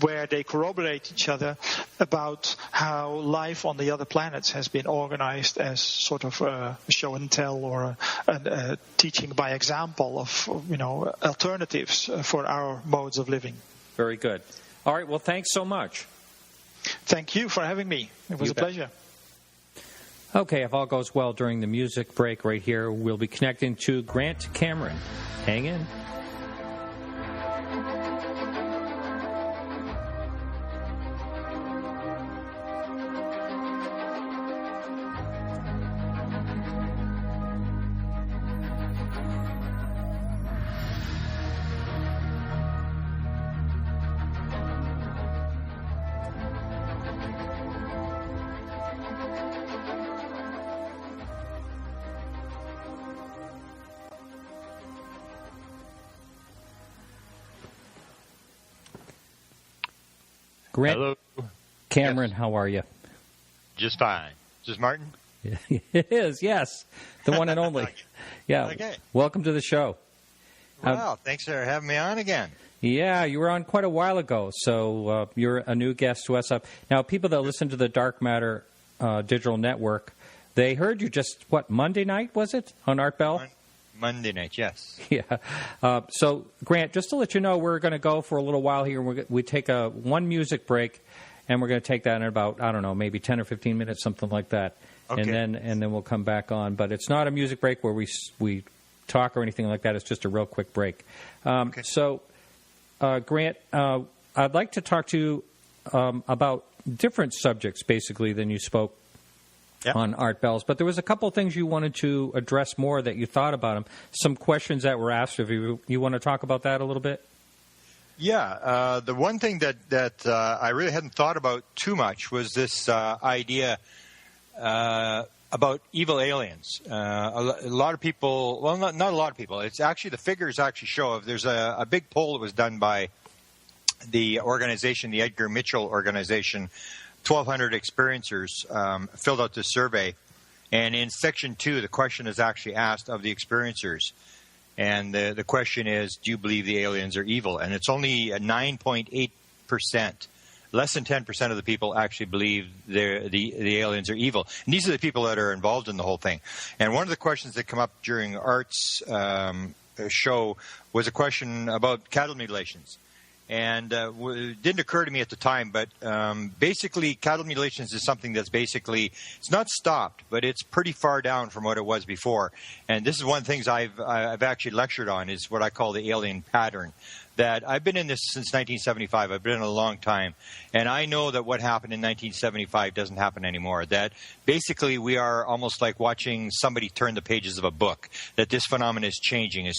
where they corroborate each other about how life on the other planets has been organized as sort of a show and tell, or a teaching by example of alternatives for our modes of living. Very good. All right. Well, thanks so much. Thank you for having me. It was a pleasure. Okay, if all goes well during the music break right here, we'll be connecting to Grant Cameron. Hang in. Grant Hello. Cameron, yes. How are you? Just fine. Is this Martin? It is, yes. The one and only. Okay. Yeah. Okay. Welcome to the show. Wow, thanks for having me on again. Yeah, you were on quite a while ago, so you're a new guest to us. Now, people that listen to the Dark Matter Digital Network, they heard you just, Monday night, was it, on Art Bell? Monday night, yes. Yeah. So, Grant, just to let you know, we're going to go for a little while here. We take one music break, and we're going to take that in about, I don't know, maybe 10 or 15 minutes, something like that. Okay. And then we'll come back on. But it's not a music break where we talk or anything like that. It's just a real quick break. Okay. So, Grant, I'd like to talk to you about different subjects, basically, than you spoke on Art Bells. But there was a couple of things you wanted to address more that you thought about them. Some questions that were asked of you. You want to talk about that a little bit? Yeah. The one thing that I really hadn't thought about too much was this idea about evil aliens. A lot of people, well, not a lot of people. It's actually, the figures actually show, there's a big poll that was done by the organization, the Edgar Mitchell organization. 1,200 experiencers filled out this survey. And in Section 2, the question is actually asked of the experiencers. And the question is, do you believe the aliens are evil? And it's only 9.8%. Less than 10% of the people actually believe the aliens are evil. And these are the people that are involved in the whole thing. And one of the questions that come up during Art's show was a question about cattle mutilations. And it didn't occur to me at the time, but basically cattle mutilations is something that's basically, it's not stopped, but it's pretty far down from what it was before. And this is one of the things I've actually lectured on, is what I call the alien pattern. That I've been in this since 1975. I've been in a long time. And I know that what happened in 1975 doesn't happen anymore. That basically we are almost like watching somebody turn the pages of a book. That this phenomenon is changing and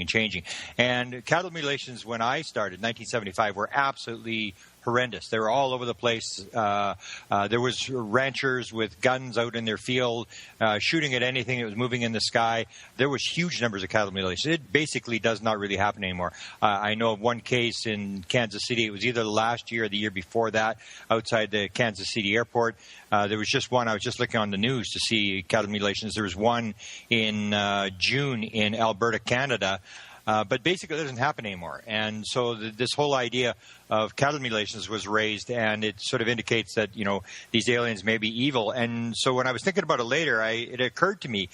changing. And cattle mutilations, when I started in 1975, were absolutely horrendous. They were all over the place. There was ranchers with guns out in their field, shooting at anything that was moving in the sky. There was huge numbers of cattle mutilations. It basically does not really happen anymore. I know of one case in Kansas City. It was either last year or the year before that, outside the Kansas City airport. There was just one. I was just looking on the news to see cattle mutilations. There was one in June in Alberta, Canada. But basically, it doesn't happen anymore. And so this whole idea of cattle mutilations was raised, and it sort of indicates that, these aliens may be evil. And so when I was thinking about it later, it occurred to me,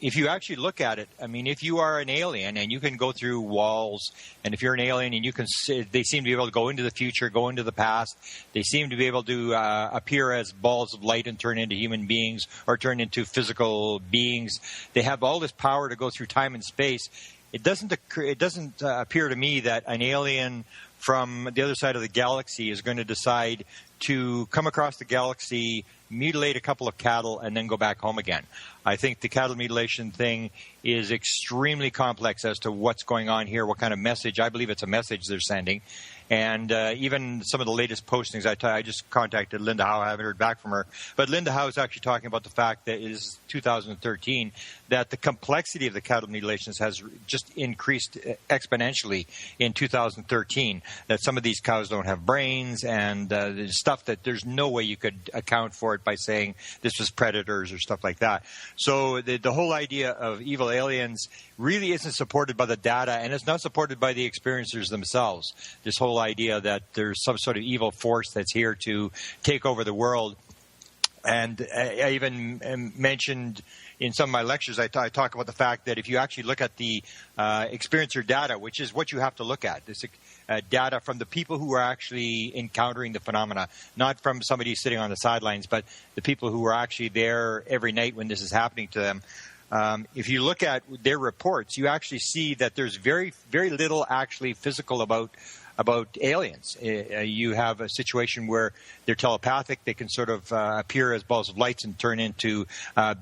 if you actually look at it, I mean, if you are an alien and you can go through walls, and if you're an alien and they seem to be able to go into the future, go into the past, they seem to be able to appear as balls of light and turn into human beings or turn into physical beings. They have all this power to go through time and space. It doesn't appear to me that an alien from the other side of the galaxy is going to decide to come across the galaxy, mutilate a couple of cattle, and then go back home again. I think the cattle mutilation thing is extremely complex as to what's going on here, what kind of message. I believe it's a message they're sending. And even some of the latest postings, I just contacted Linda Howe. I haven't heard back from her. But Linda Howe is actually talking about the fact that it is 2013, that the complexity of the cattle mutilations has just increased exponentially in 2013, that some of these cows don't have brains and stuff that there's no way you could account for it by saying this was predators or stuff like that. So the whole idea of evil aliens really isn't supported by the data, and it's not supported by the experiencers themselves. This whole idea that there's some sort of evil force that's here to take over the world. And I even mentioned in some of my lectures, I talk about the fact that if you actually look at the experiencer data, which is what you have to look at, this data from the people who are actually encountering the phenomena, not from somebody sitting on the sidelines, but the people who are actually there every night when this is happening to them. If you look at their reports, you actually see that there's very, very little actually physical about aliens. You have a situation where they're telepathic. They can sort of appear as balls of lights and turn into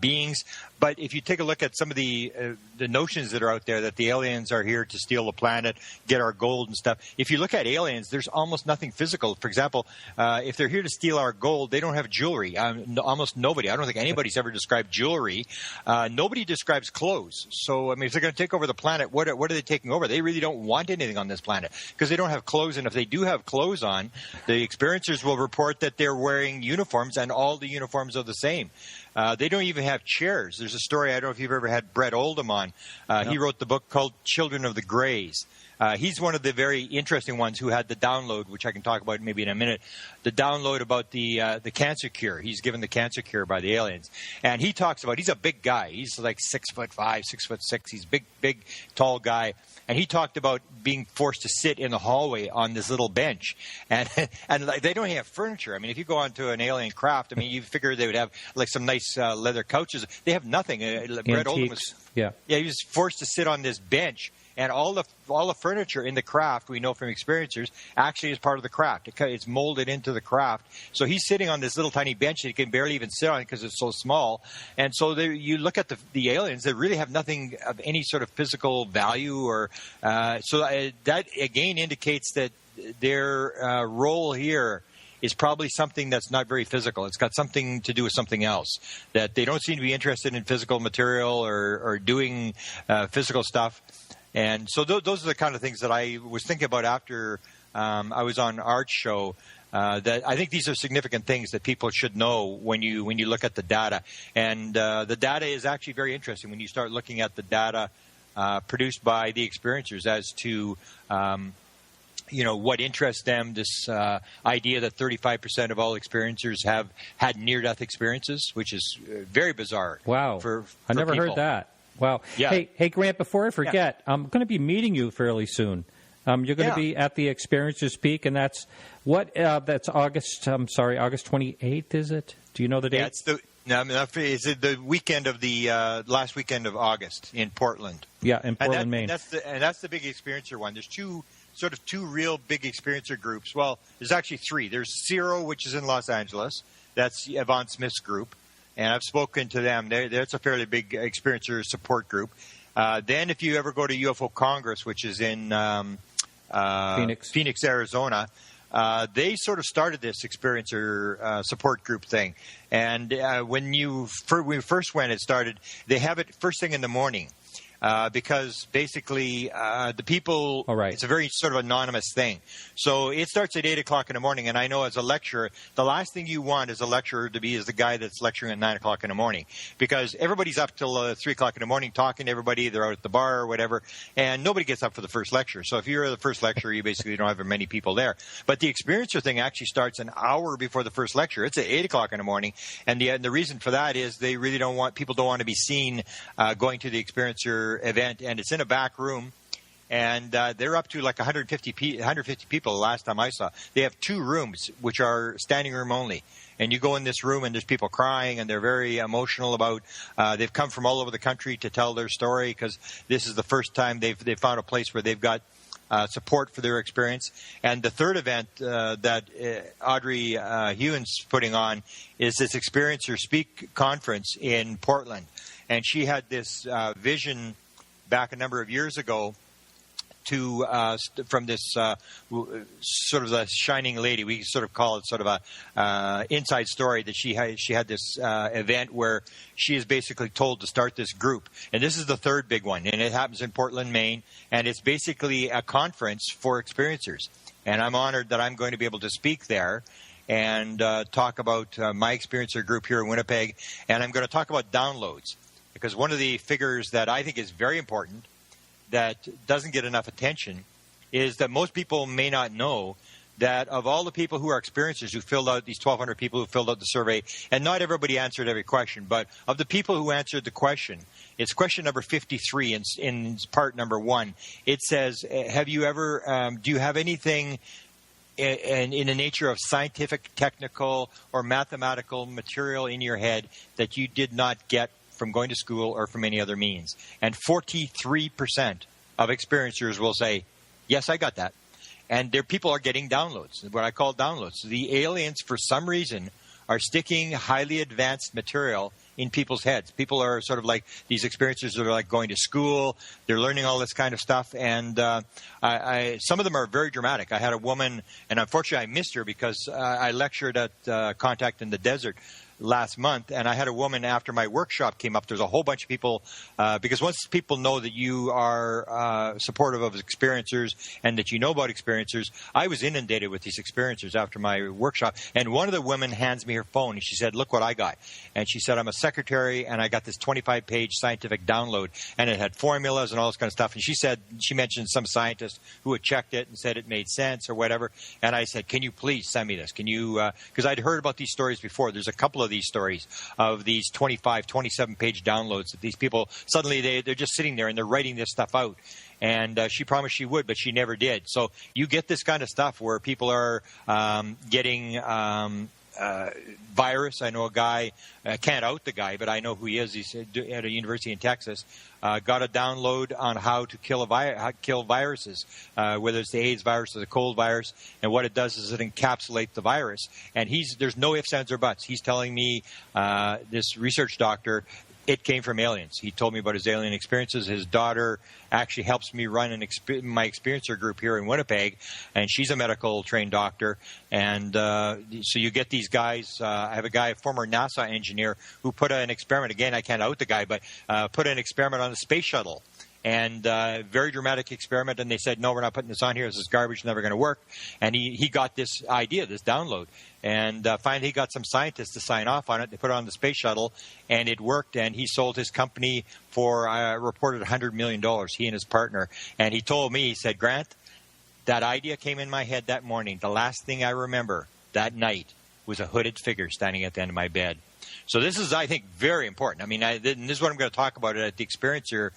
beings. But if you take a look at some of the notions that are out there, that the aliens are here to steal the planet, get our gold and stuff, if you look at aliens, there's almost nothing physical. For example, if they're here to steal our gold, they don't have jewelry. Almost nobody. I don't think anybody's ever described jewelry. Nobody describes clothes. So, I mean, if they're going to take over the planet, what are they taking over? They really don't want anything on this planet because they don't have clothes. And if they do have clothes on, the experiencers will report that they're wearing uniforms, and all the uniforms are the same. They don't even have chairs. There's a story, I don't know if you've ever had Brett Oldham on. No. He wrote the book called Children of the Greys. He's one of the very interesting ones who had the download, which I can talk about maybe in a minute, the download about the cancer cure. He's given the cancer cure by the aliens. And he talks about, he's a big guy. He's like 6'5", 6'6". He's big, tall guy. And he talked about being forced to sit in the hallway on this little bench. And like, they don't have furniture. I mean, if you go onto an alien craft, I mean, you figure they would have like some nice leather couches. They have nothing. Brett Oldham was, he was forced to sit on this bench. And all the furniture in the craft, we know from experiencers, actually is part of the craft. It's molded into the craft. So he's sitting on this little tiny bench that he can barely even sit on because it's so small. And so you look at the aliens, they really have nothing of any sort of physical value. Or that, again, indicates that their role here is probably something that's not very physical. It's got something to do with something else, that they don't seem to be interested in physical material or doing physical stuff. And so those are the kind of things that I was thinking about after I was on Art's show. That I think these are significant things that people should know when you look at the data. And the data is actually very interesting when you start looking at the data produced by the experiencers as to what interests them. This idea that 35% of all experiencers have had near-death experiences, which is very bizarre. Wow, I never heard that. Wow. Yeah. Hey, Grant, before I forget, I'm going to be meeting you fairly soon. You're going to be at the Experiencers Peak, and that's August 28th, is it? Do you know the date? Yeah, it's the weekend of the last weekend of August in Portland. Yeah, in Portland, Maine. And that's the big experiencer one. There's two real big experiencer groups. Well, there's actually three. There's Zero, which is in Los Angeles. That's Yvonne Smith's group. And I've spoken to them. That's a fairly big experiencer support group. Then if you ever go to UFO Congress, which is in Phoenix, Arizona, they sort of started this experiencer support group thing. And when we first went, it started, they have it first thing in the morning. because basically the people, it's a very sort of anonymous thing. So it starts at 8 o'clock in the morning, and I know as a lecturer, the last thing you want as a lecturer to be is the guy that's lecturing at 9 o'clock in the morning, because everybody's up till 3 o'clock in the morning talking to everybody. They're out at the bar or whatever, and nobody gets up for the first lecture. So if you're the first lecturer, you basically don't have very many people there. But the experiencer thing actually starts an hour before the first lecture. It's at 8 o'clock in the morning, and the reason for that is they really don't want to be seen going to the experiencer event, and it's in a back room, and they're up to like 150 people the last time I saw. They have 2 rooms which are standing room only, and you go in this room and there's people crying, and they're very emotional about they've come from all over the country to tell their story, because this is the first time they've found a place where they've got support for their experience. And the third event that Audrey Hewen's putting on is this Experiencer Speak conference in Portland. And she had this vision back a number of years ago from this sort of the shining lady. We sort of call it sort of a inside story that she had this event where she is basically told to start this group. And this is the third big one, and it happens in Portland, Maine. And it's basically a conference for experiencers. And I'm honored that I'm going to be able to speak there and talk about my experiencer group here in Winnipeg. And I'm going to talk about downloads, because one of the figures that I think is very important that doesn't get enough attention is that most people may not know that of all the people who are experiencers who filled out, these 1,200 people who filled out the survey, and not everybody answered every question, but of the people who answered the question, it's question number 53 in part number 1. It says, have you ever, do you have anything in the nature of scientific, technical, or mathematical material in your head that you did not get from going to school or from any other means? And 43% of experiencers will say, yes, I got that. And their people are getting downloads, what I call downloads. The aliens, for some reason, are sticking highly advanced material in people's heads. People are sort of like these experiencers that are like going to school. They're learning all this kind of stuff. And some of them are very dramatic. I had a woman, and unfortunately I missed her because I lectured at Contact in the Desert last month, and I had a woman after my workshop came up. There's a whole bunch of people, because once people know that you are supportive of experiencers and that you know about experiencers, I was inundated with these experiencers after my workshop. And one of the women hands me her phone, and she said, look what I got. And she said, I'm a secretary, and I got this 25-page scientific download, and it had formulas and all this kind of stuff. And she said, she mentioned some scientist who had checked it and said it made sense or whatever. And I said, can you please send me this? Can you, because I'd heard about these stories before. There's a couple of these stories of these 25, 27-page downloads that these people, suddenly they're just sitting there and they're writing this stuff out. And she promised she would, but she never did. So you get this kind of stuff where people are getting virus. I know a guy, I can't out the guy, but I know who he is. He's at a university in Texas. Got a download on how to kill viruses, whether it's the AIDS virus or the cold virus. And what it does is it encapsulates the virus. And there's no ifs, ands, or buts. He's telling me, this research doctor, it came from aliens. He told me about his alien experiences. His daughter actually helps me run my experiencer group here in Winnipeg, and she's a medical trained doctor. And so you get these guys. I have a guy, a former NASA engineer, who put an experiment. Again, I can't out the guy, but put an experiment on a space shuttle. And very dramatic experiment, and they said, no, we're not putting this on here. This is garbage, never going to work. And he got this idea, this download. And finally he got some scientists to sign off on it. They put it on the space shuttle, and it worked. And he sold his company for, reported $100 million, he and his partner. And he told me, he said, Grant, that idea came in my head that morning. The last thing I remember that night was a hooded figure standing at the end of my bed. So this is, I think, very important. I mean, this is what I'm going to talk about at the Experiencer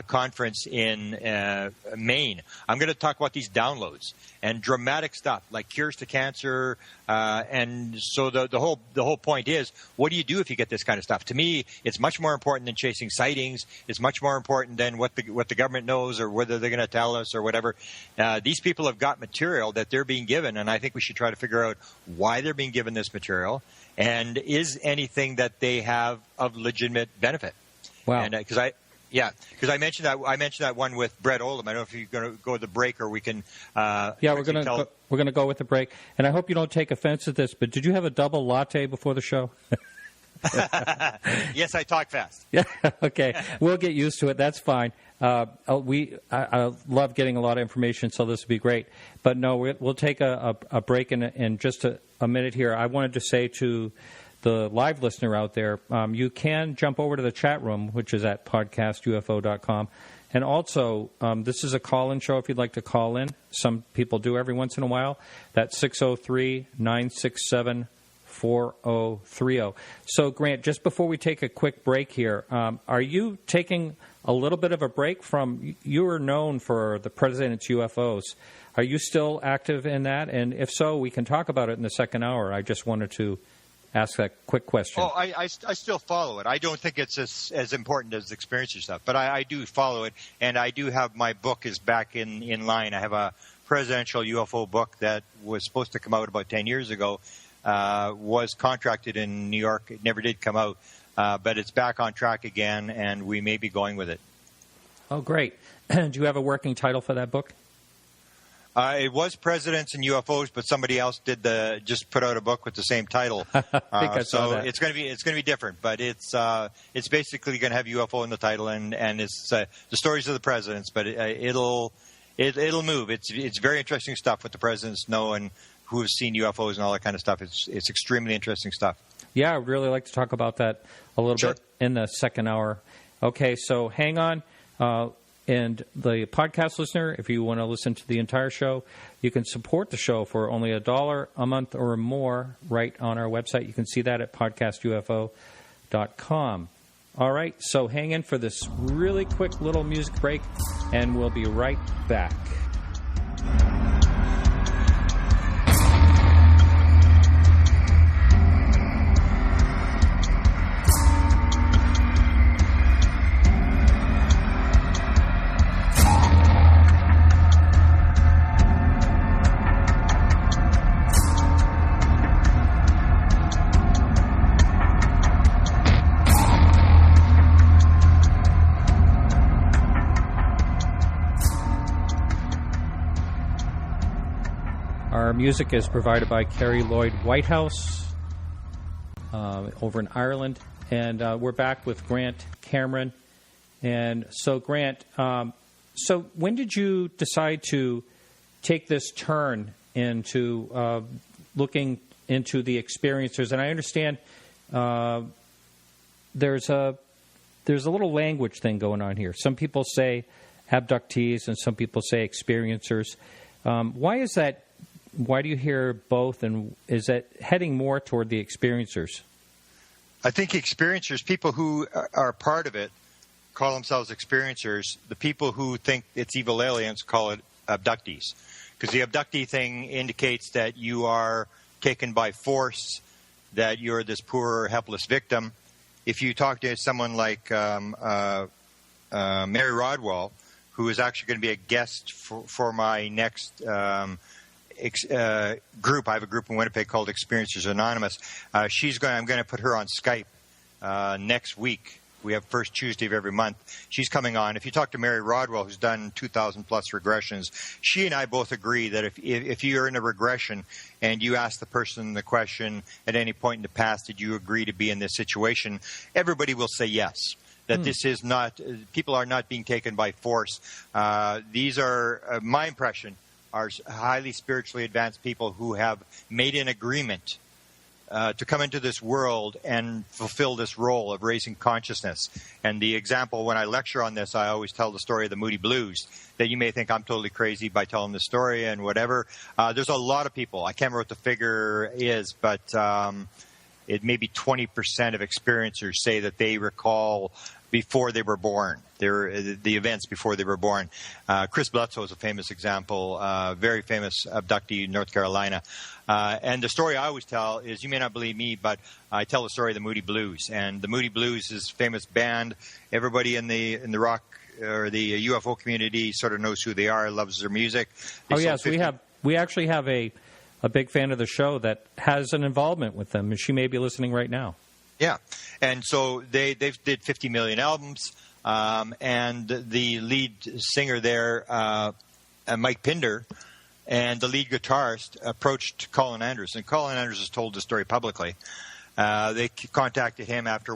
conference in Maine. I'm going to talk about these downloads and dramatic stuff like cures to cancer. And so the whole point is, what do you do if you get this kind of stuff? To me, it's much more important than chasing sightings. It's much more important than what the government knows or whether they're going to tell us or whatever. These people have got material that they're being given, and I think we should try to figure out why they're being given this material. And is anything that they have of legitimate benefit? Wow! And because I mentioned that one with Brett Oldham. I don't know if you're going to go to the break or we can. We're going to go with the break. And I hope you don't take offense at this, but did you have a double latte before the show? Yes, I talk fast. Yeah, okay. We'll get used to it. That's fine. I love getting a lot of information, so this would be great. But no, we'll take a break in just a minute here. I wanted to say to the live listener out there, you can jump over to the chat room, which is at podcastufo.com. And also, this is a call-in show if you'd like to call in. Some people do every once in a while. That's 603-967-4030. So, Grant, just before we take a quick break here, are you taking a little bit of a break from, you were known for the President's UFOs. Are you still active in that? And if so, we can talk about it in the second hour. I just wanted to ask that quick question. Oh, I still follow it. I don't think it's as important as the experiencer stuff, but I do follow it, and I do have my book is back in line. I have a presidential UFO book that was supposed to come out about 10 years ago, was contracted in New York. It never did come out, but it's back on track again, and we may be going with it. Oh, great. Do you have a working title for that book? It was Presidents and UFOs, but somebody else just put out a book with the same title. I think I saw that. It's going to be different, but it's basically going to have UFO in the title, and it's the stories of the presidents. But it'll move. It's very interesting stuff what the presidents know and who have seen UFOs and all that kind of stuff. It's extremely interesting stuff. Yeah, I'd really like to talk about that a little bit in the second hour. Okay, so hang on. And the podcast listener, if you want to listen to the entire show, you can support the show for only $1 a month or more right on our website. You can see that at podcastufo.com. All right, so hang in for this really quick little music break, and we'll be right back. Our music is provided by Carrie Lloyd Whitehouse over in Ireland. And we're back with Grant Cameron. And so, Grant, so when did you decide to take this turn into looking into the experiencers? And I understand there's a little language thing going on here. Some people say abductees and some people say experiencers. Why is that? Why do you hear both, and is that heading more toward the experiencers? I think experiencers, people who are part of it, call themselves experiencers. The people who think it's evil aliens call it abductees. Because the abductee thing indicates that you are taken by force, that you're this poor, helpless victim. If you talk to someone like Mary Rodwell, who is actually going to be a guest for my next group. I have a group in Winnipeg called Experiencers Anonymous. I'm going to put her on Skype next week. We have first Tuesday of every month. She's coming on. If you talk to Mary Rodwell, who's done 2,000 plus regressions, she and I both agree that if you're in a regression and you ask the person the question at any point in the past, did you agree to be in this situation? Everybody will say yes. That this is not, people are not being taken by force. These are, my impression, are highly spiritually advanced people who have made an agreement to come into this world and fulfill this role of raising consciousness. And the example, when I lecture on this, I always tell the story of the Moody Blues, that you may think I'm totally crazy by telling the story and whatever. There's a lot of people. I can't remember what the figure is, but it may be 20% of experiencers say that they recall before they were born, the events before they were born. Chris Bledsoe is a famous example, very famous abductee in North Carolina. And the story I always tell is, you may not believe me, but I tell the story of the Moody Blues. And the Moody Blues is a famous band. Everybody in the rock or the UFO community sort of knows who they are, loves their music. Yes, we actually have a big fan of the show that has an involvement with them, and she may be listening right now. Yeah, and so they did 50 million albums, and the lead singer there, Mike Pinder, and the lead guitarist approached Colin Andrews, and Colin Andrews has told the story publicly, They contacted him after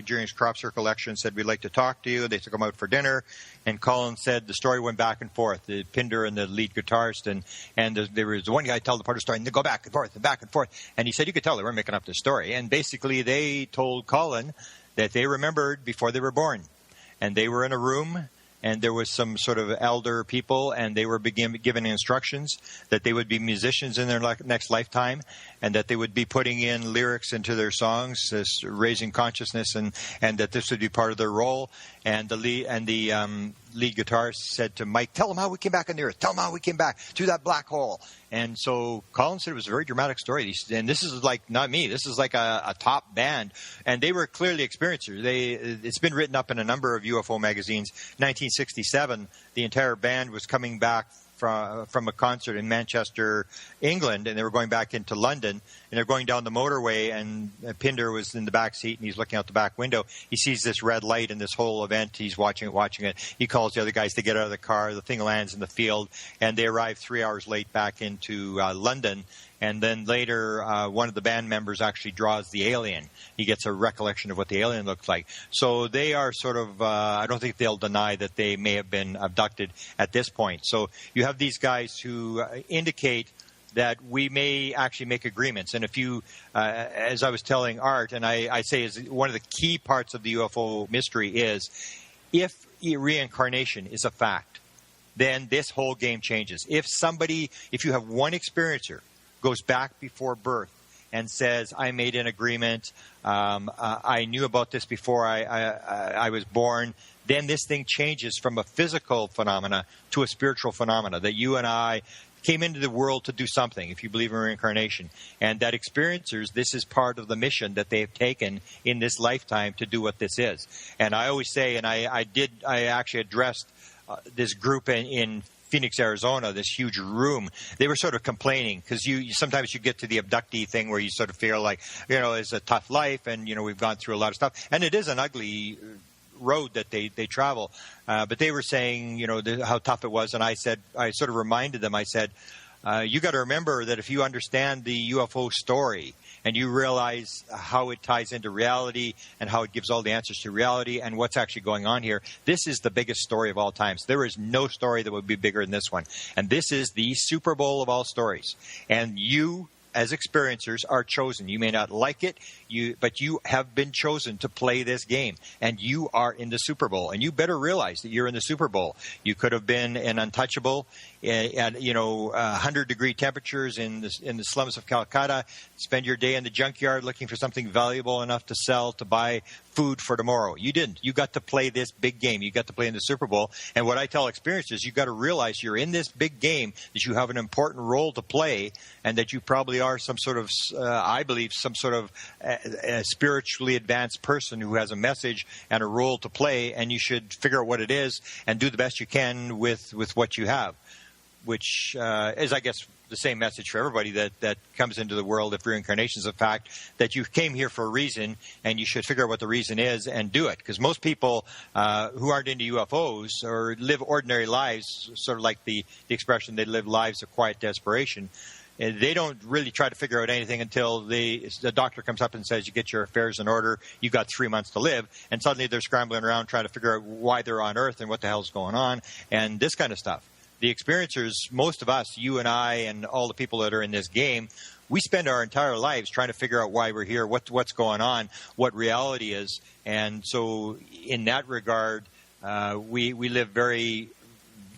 during his crop circle lecture and said, we'd like to talk to you. They took him out for dinner, and Colin said the story went back and forth. The Pinder and the lead guitarist, and there was one guy tell the part of the story, and they go back and forth and back and forth. And he said you could tell they were making up this story. And basically they told Colin that they remembered before they were born. And they were in a room, and there was some sort of elder people, and they were given instructions that they would be musicians in their next lifetime, and that they would be putting in lyrics into their songs, raising consciousness, and that this would be part of their role. And the lead guitarist said to Mike, "Tell them how we came back on the earth. Tell them how we came back through that black hole." And so Colin said it was a very dramatic story. And this is like, not me, this is like a top band. And they were clearly experiencers. It's been written up in a number of UFO magazines. 1967, the entire band was coming back from a concert in Manchester, England, and they were going back into London, and they're going down the motorway, and Pinder was in the back seat, and he's looking out the back window. He sees this red light in this whole event. He's watching it. He calls the other guys to get out of the car. The thing lands in the field, and they arrive 3 hours late back into London. And then later, one of the band members actually draws the alien. He gets a recollection of what the alien looks like. So they are sort of, I don't think they'll deny that they may have been abducted at this point. So you have these guys who indicate that we may actually make agreements. And if you, as I was telling Art, and I say is one of the key parts of the UFO mystery is, if reincarnation is a fact, then this whole game changes. If you have one experiencer goes back before birth and says, I made an agreement, I knew about this before I was born, then this thing changes from a physical phenomena to a spiritual phenomena, that you and I came into the world to do something, if you believe in reincarnation. And that experiencers, this is part of the mission that they've taken in this lifetime to do what this is. And I always say, and I actually addressed this group in Phoenix, Arizona, this huge room. They were sort of complaining because sometimes you get to the abductee thing where you sort of feel like, it's a tough life, and, we've gone through a lot of stuff. And it is an ugly road that they travel. But they were saying, how tough it was. And I sort of reminded them, I said, you got to remember that if you understand the UFO story and you realize how it ties into reality and how it gives all the answers to reality and what's actually going on here, this is the biggest story of all times. There is no story that would be bigger than this one. And this is the Super Bowl of all stories. And you, as experiencers, are chosen. You may not like it, but you have been chosen to play this game, and you are in the Super Bowl. And you better realize that you're in the Super Bowl. You could have been an untouchable at 100-degree temperatures in the slums of Calcutta. Spend your day in the junkyard looking for something valuable enough to sell, to buy food for tomorrow. You didn't. You got to play this big game. You got to play in the Super Bowl. And what I tell experiencers, you got to realize you're in this big game, that you have an important role to play, and that you probably are some sort of, I believe, some sort of a spiritually advanced person who has a message and a role to play, and you should figure out what it is and do the best you can with what you have, which is, I guess, the same message for everybody that comes into the world. If reincarnation is a fact, that you came here for a reason, and you should figure out what the reason is and do it. Because most people who aren't into UFOs or live ordinary lives, sort of like the expression, they live lives of quiet desperation, they don't really try to figure out anything until the doctor comes up and says, you get your affairs in order, you got 3 months to live, and suddenly they're scrambling around trying to figure out why they're on Earth and what the hell's going on, and this kind of stuff. The experiencers, most of us, you and I and all the people that are in this game, we spend our entire lives trying to figure out why we're here, what's going on, what reality is. And so in that regard, we live very,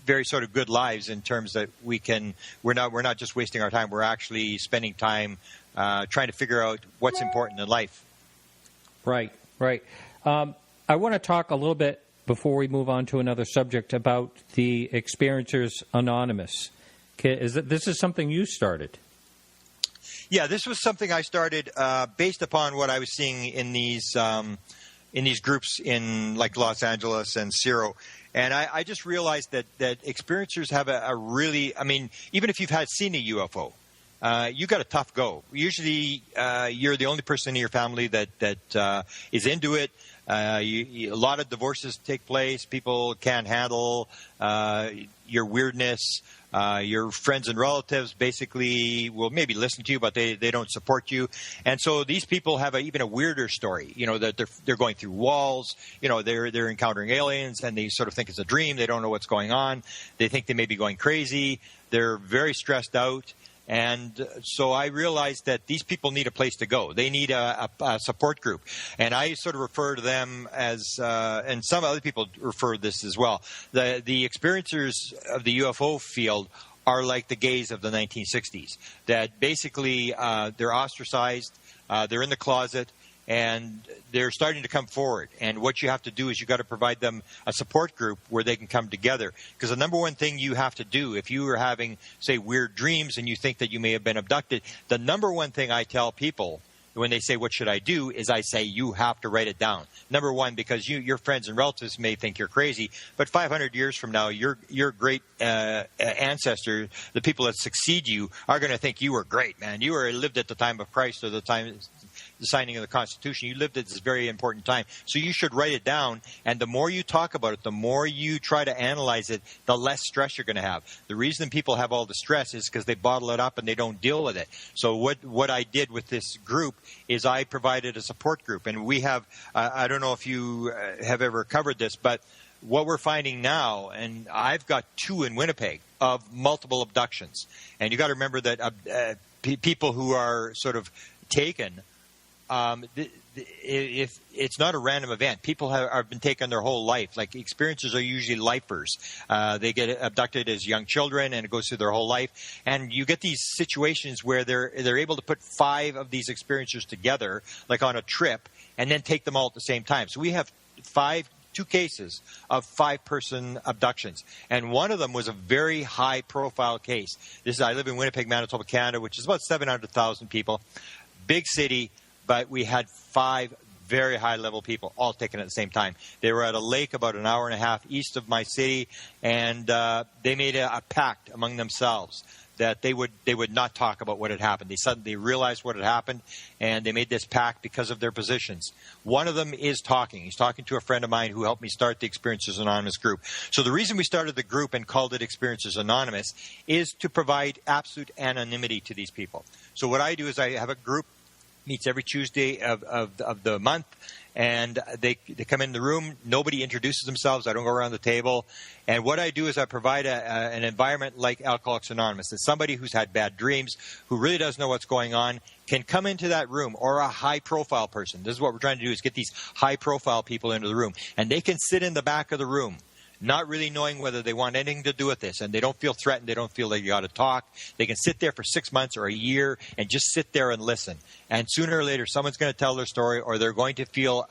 very sort of good lives in terms that we're not just wasting our time, we're actually spending time trying to figure out what's important in life. Right. I want to talk a little bit, before we move on to another subject, about the Experiencers Anonymous. This is something you started? Yeah, this was something I started based upon what I was seeing in these groups in like Los Angeles and Ciro. And I just realized that experiencers have a really, I mean, even if you've seen a UFO, you got a tough go. Usually, you're the only person in your family that is into it. A lot of divorces take place. People can't handle your weirdness. Your friends and relatives basically will maybe listen to you, but they don't support you. And so these people have even a weirder story, that they're going through walls, they're encountering aliens, and they sort of think it's a dream. They don't know what's going on. They think they may be going crazy. They're very stressed out. And so I realized that these people need a place to go. They need a support group. And I sort of refer to them as, and some other people refer to this as well, the experiencers of the UFO field are like the gays of the 1960s, that basically they're ostracized, they're in the closet, and they're starting to come forward. And what you have to do is you got to provide them a support group where they can come together. Because the number one thing you have to do, if you are having, say, weird dreams and you think that you may have been abducted, the number one thing I tell people when they say, what should I do, is I say, you have to write it down. Number one, because your friends and relatives may think you're crazy, but 500 years from now, your great ancestors, the people that succeed you, are going to think you were great, man. You lived at the time of Christ, or the signing of the Constitution. You lived at this very important time. So you should write it down, and the more you talk about it, the more you try to analyze it, the less stress you're going to have. The reason people have all the stress is because they bottle it up and they don't deal with it. So what I did with this group is I provided a support group, and we have, I don't know if you have ever covered this, but what we're finding now, and I've got 2 in Winnipeg of multiple abductions. And you got to remember that people who are sort of taken, if it's not a random event, people have been taken their whole life. Like, experiencers are usually lifers. They get abducted as young children, and it goes through their whole life. And you get these situations where they're able to put 5 of these experiencers together, like on a trip, and then take them all at the same time. So we have 2 cases of 5-person abductions, and one of them was a very high-profile case. I live in Winnipeg, Manitoba, Canada, which is about 700,000 people, big city. But we had 5 very high-level people all taken at the same time. They were at a lake about an hour and a half east of my city, and they made a pact among themselves that they would not talk about what had happened. They suddenly realized what had happened, and they made this pact because of their positions. One of them is talking. He's talking to a friend of mine who helped me start the Experiencers Anonymous group. So the reason we started the group and called it Experiencers Anonymous is to provide absolute anonymity to these people. So what I do is I have a group meets every Tuesday of the month, and they come in the room. Nobody introduces themselves. I don't go around the table. And what I do is I provide an environment like Alcoholics Anonymous, that somebody who's had bad dreams, who really doesn't know what's going on, can come into that room, or a high-profile person. This is what we're trying to do, is get these high-profile people into the room. And they can sit in the back of the room, not really knowing whether they want anything to do with this, and they don't feel threatened. They don't feel like you got to talk. They can sit there for 6 months or a year and just sit there and listen. And sooner or later, someone's going to tell their story, or they're going to feel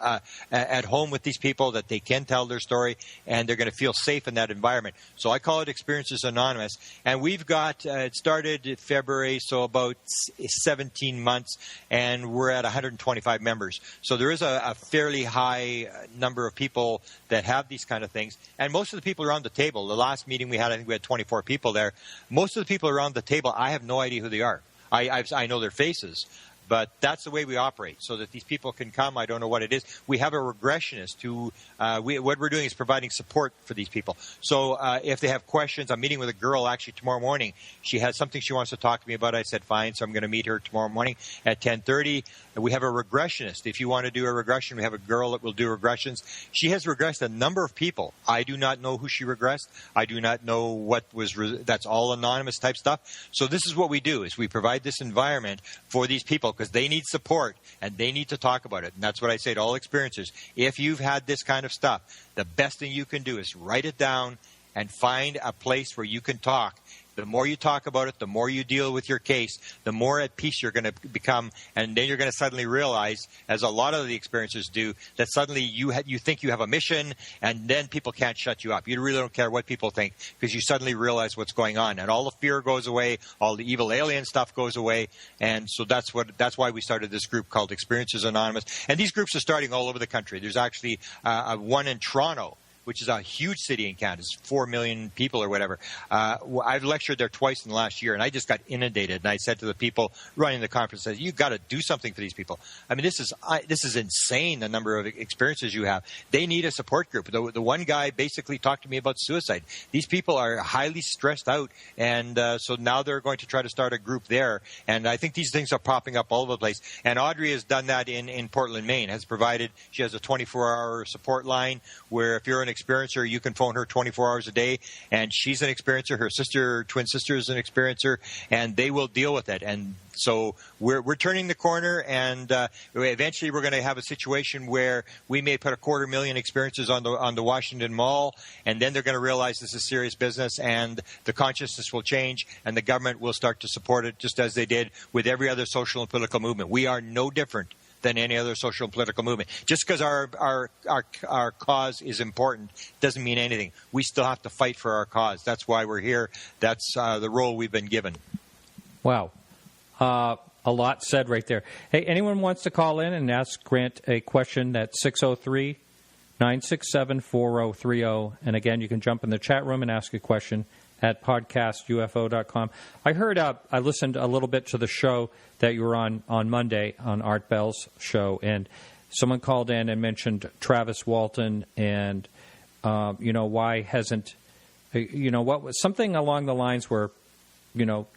at home with these people, that they can tell their story, and they're going to feel safe in that environment. So I call it Experiencers Anonymous. And we've got, it started in February, so about 17 months, and we're at 125 members. So there is a fairly high number of people that have these kind of things. And most of the people around the table, the last meeting we had, I think we had 24 people there. Most of the people around the table, I have no idea who they are. I know their faces, but that's the way we operate, so that these people can come. I don't know what it is. We have a regressionist who, what we're doing is providing support for these people. So if they have questions, I'm meeting with a girl actually tomorrow morning. She has something she wants to talk to me about. I said, fine, so I'm going to meet her tomorrow morning at 10:30. We have a regressionist. If you want to do a regression, we have a girl that will do regressions. She has regressed a number of people. I do not know who she regressed. I do not know what was, that's all anonymous type stuff. So this is what we do, is we provide this environment for these people, because they need support and they need to talk about it. And that's what I say to all experiencers. If you've had this kind of stuff, the best thing you can do is write it down and find a place where you can talk. The more you talk about it, the more you deal with your case, the more at peace you're going to become. And then you're going to suddenly realize, as a lot of the experiencers do, that suddenly you think you have a mission, and then people can't shut you up. You really don't care what people think, because you suddenly realize what's going on. And all the fear goes away, all the evil alien stuff goes away. And so that's why we started this group called Experiencers Anonymous. And these groups are starting all over the country. There's actually one in Toronto which is a huge city in Canada. It's 4 million people or whatever. I've lectured there twice in the last year, and I just got inundated. And I said to the people running the conference, "You've got to do something for these people. I mean, this is insane, the number of experiences you have. They need a support group." The one guy basically talked to me about suicide. These people are highly stressed out, and so now they're going to try to start a group there. And I think these things are popping up all over the place. And Audrey has done that in Portland, Maine. She has a 24-hour support line where if you're an experiencer, you can phone her 24 hours a day. And she's an experiencer. Her twin sister is an experiencer, and they will deal with it. And so we're turning the corner, and eventually we're going to have a situation where we may put 250,000 experiencers on the Washington Mall, and then they're going to realize this is serious business, and the consciousness will change, and the government will start to support it, just as they did with every other social and political movement. We are no different than any other social and political movement. Just because our cause is important doesn't mean anything. We still have to fight for our cause. That's why we're here. That's the role we've been given. Wow. A lot said right there. Hey, anyone wants to call in and ask Grant a question, that's 603-967-4030. And again, you can jump in the chat room and ask a question at podcastufo.com. I heard, I listened a little bit to the show that you were on Monday, on Art Bell's show, and someone called in and mentioned Travis Walton and, why hasn't, what was something along the lines where,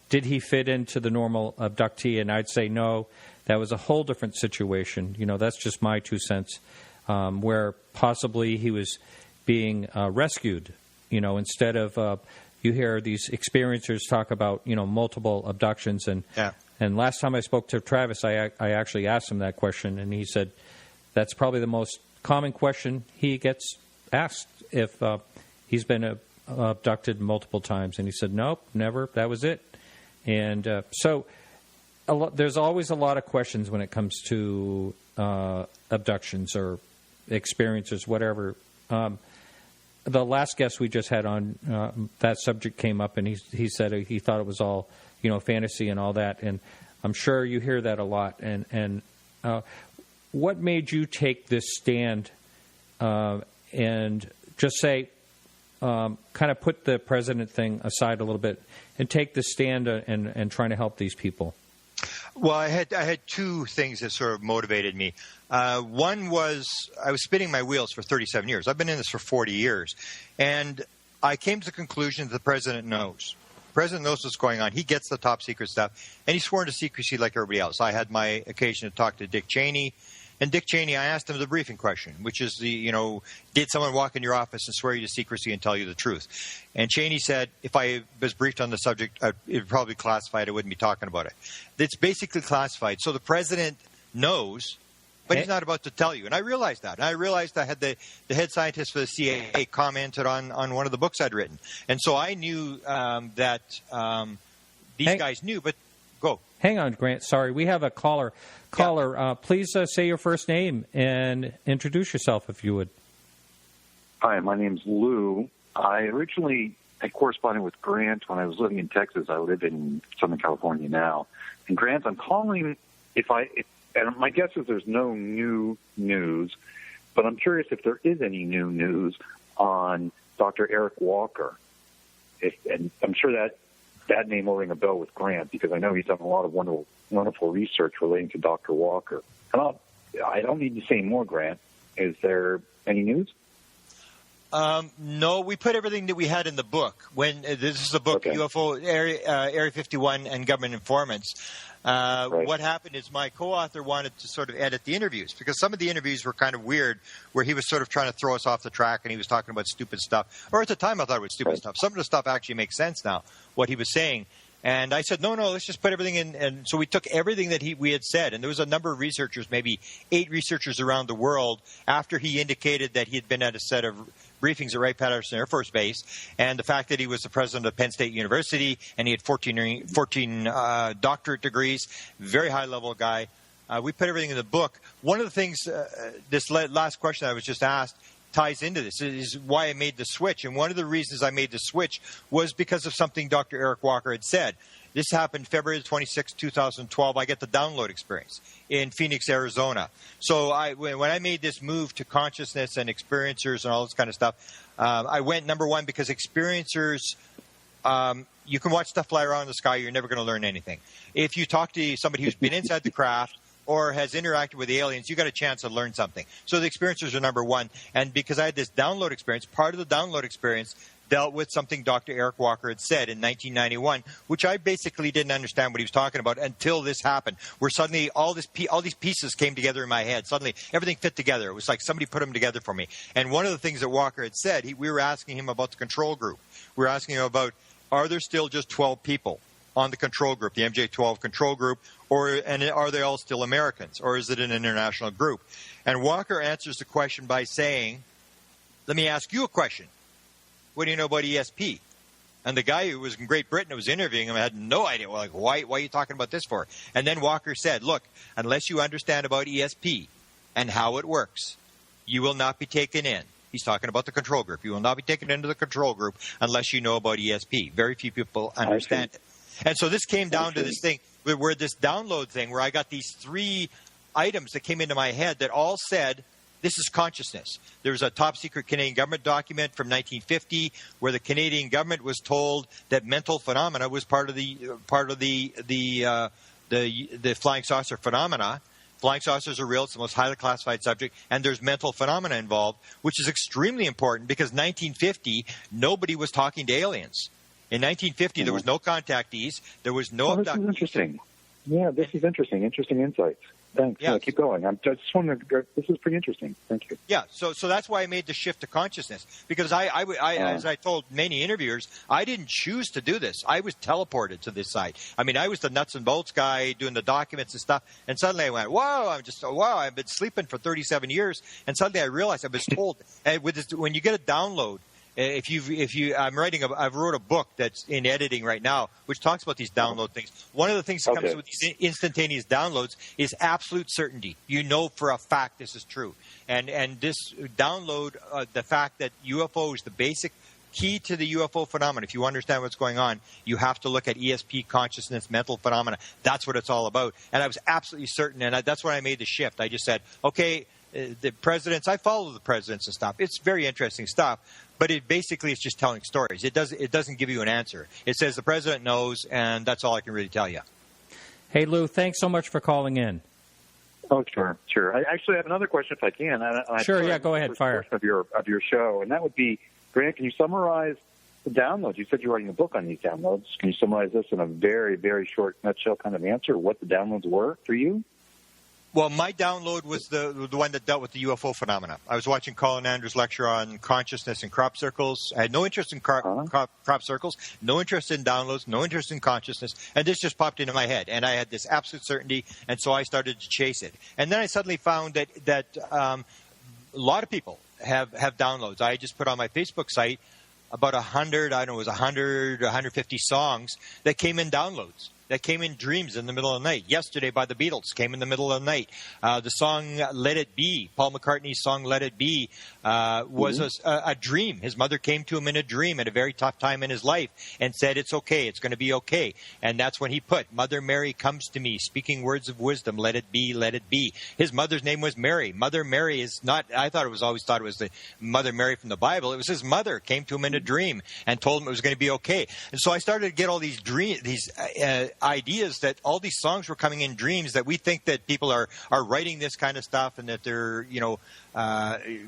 did he fit into the normal abductee? And I'd say no, that was a whole different situation. That's just my 2 cents, where possibly he was being rescued, instead of, you hear these experiencers talk about, multiple abductions. And last time I spoke to Travis, I actually asked him that question, and he said that's probably the most common question he gets asked if he's been abducted multiple times. And he said, nope, never. That was it. And so there's always a lot of questions when it comes to abductions or experiences, whatever. The last guest we just had on, that subject came up, and he said he thought it was all, fantasy and all that. And I'm sure you hear that a lot. And what made you take this stand and just say, kind of put the president thing aside a little bit and take the stand and trying to help these people? Well, I had two things that sort of motivated me. One was I was spinning my wheels for 37 years. I've been in this for 40 years. And I came to the conclusion that the president knows. The president knows what's going on. He gets the top secret stuff. And he's sworn to secrecy like everybody else. I had my occasion to talk to Dick Cheney. And Dick Cheney, I asked him the briefing question, which is did someone walk in your office and swear you to secrecy and tell you the truth? And Cheney said, if I was briefed on the subject, it would probably be classified. I wouldn't be talking about it. It's basically classified. So the president knows, but he's not about to tell you. And I realized that. And I realized I had the head scientist for the CIA commented on one of the books I'd written. And so I knew that these guys knew, but go. Hang on, Grant. Sorry, we have a caller. Please say your first name and introduce yourself, if you would. Hi, my name's Lou. I corresponded with Grant when I was living in Texas. I live in Southern California now. And Grant, I'm calling and my guess is there's no new news, but I'm curious if there is any new news on Dr. Eric Walker. And I'm sure that name will ring a bell with Grant, because I know he's done a lot of wonderful research relating to Dr. Walker. And I don't need to say more, Grant. Is there any news? No, we put everything that we had in the book. This is the book, okay. UFO Area 51 and Government Informants. Right. What happened is my co-author wanted to sort of edit the interviews, because some of the interviews were kind of weird, where he was sort of trying to throw us off the track, and he was talking about stupid stuff. Or at the time I thought it was stupid stuff. Some of the stuff actually makes sense now, what he was saying. And I said, no, let's just put everything in. And so we took everything that we had said. And there was a number of researchers, maybe 8 researchers around the world, after he indicated that he had been at a set of briefings at Wright-Patterson Air Force Base, and the fact that he was the president of Penn State University, and he had 14 doctorate degrees, very high-level guy. We put everything in the book. One of the things, this last question I was just asked, ties into this, is why I made the switch. And one of the reasons I made the switch was because of something Dr. Eric Walker had said. This happened February 26, 2012. I get the download experience in Phoenix, Arizona. So when I made this move to consciousness and experiencers and all this kind of stuff, I went, number one, because experiencers, you can watch stuff fly around in the sky. You're never going to learn anything. If you talk to somebody who's been inside the craft or has interacted with the aliens, you got a chance to learn something. So the experiencers are number one. And because I had this download experience, part of the download experience dealt with something Dr. Eric Walker had said in 1991, which I basically didn't understand what he was talking about until this happened, where suddenly all these pieces came together in my head. Suddenly everything fit together. It was like somebody put them together for me. And one of the things that Walker had said, we were asking him about the control group. We were asking him about, are there still just 12 people on the control group, the MJ-12 control group, and are they all still Americans, or is it an international group? And Walker answers the question by saying, let me ask you a question. What do you know about ESP? And the guy who was in Great Britain who was interviewing him had no idea. Well, like, why are you talking about this for? And then Walker said, look, unless you understand about ESP and how it works, you will not be taken in. He's talking about the control group. You will not be taken into the control group unless you know about ESP. Very few people understand it. And so this came down to this thing, where this download thing, where I got these 3 items that came into my head that all said, this is consciousness. There was a top-secret Canadian government document from 1950 where the Canadian government was told that mental phenomena was part of the flying saucer phenomena. Flying saucers are real. It's the most highly classified subject, and there's mental phenomena involved, which is extremely important because 1950 nobody was talking to aliens. In 1950, there was no contactees. There was no abductees. This is interesting. Yeah, this is interesting. Interesting insights. Thanks. Yeah. Keep going. I just want to. This is pretty interesting. Thank you. Yeah. So that's why I made the shift to consciousness, because I as I told many interviewers, I didn't choose to do this. I was teleported to this side. I mean, I was the nuts and bolts guy doing the documents and stuff, and suddenly I went, wow! I've been sleeping for 37 years, and suddenly I realized I was told. And with this, when you get a download. I've wrote a book that's in editing right now, which talks about these download things. One of the things that comes with these instantaneous downloads is absolute certainty. You know for a fact this is true. And this download, the fact that UFOs, the basic key to the UFO phenomenon, if you understand what's going on, you have to look at ESP, consciousness, mental phenomena. That's what it's all about. And I was absolutely certain, and that's when I made the shift. I just said, okay, the presidents, I follow the presidents and stuff. It's very interesting stuff. But it basically is just telling stories. It doesn't give you an answer. It says the president knows, and that's all I can really tell you. Hey, Lou, thanks so much for calling in. Oh, sure. I actually have another question, if I can. Sure, yeah, go ahead, fire. Of your show, and that would be, Grant, can you summarize the downloads? You said you're writing a book on these downloads. Can you summarize this in a very, very short nutshell kind of answer, what the downloads were for you? Well, my download was the one that dealt with the UFO phenomena. I was watching Colin Andrews' lecture on consciousness and crop circles. I had no interest in crop circles, no interest in downloads, no interest in consciousness, and this just popped into my head. And I had this absolute certainty, and so I started to chase it. And then I suddenly found that a lot of people have downloads. I just put on my Facebook site about 150 songs that came in downloads. That came in dreams in the middle of the night. Yesterday by the Beatles came in the middle of the night. The song Let It Be, Paul McCartney's song Let It Be, was a dream. His mother came to him in a dream at a very tough time in his life and said, it's okay, it's going to be okay. And that's when he put, Mother Mary comes to me, speaking words of wisdom, let it be, let it be. His mother's name was Mary. Mother Mary is not, I always thought it was the Mother Mary from the Bible. It was his mother came to him in a dream and told him it was going to be okay. And so I started to get all these ideas that all these songs were coming in dreams, that we think that people are writing this kind of stuff and that they're,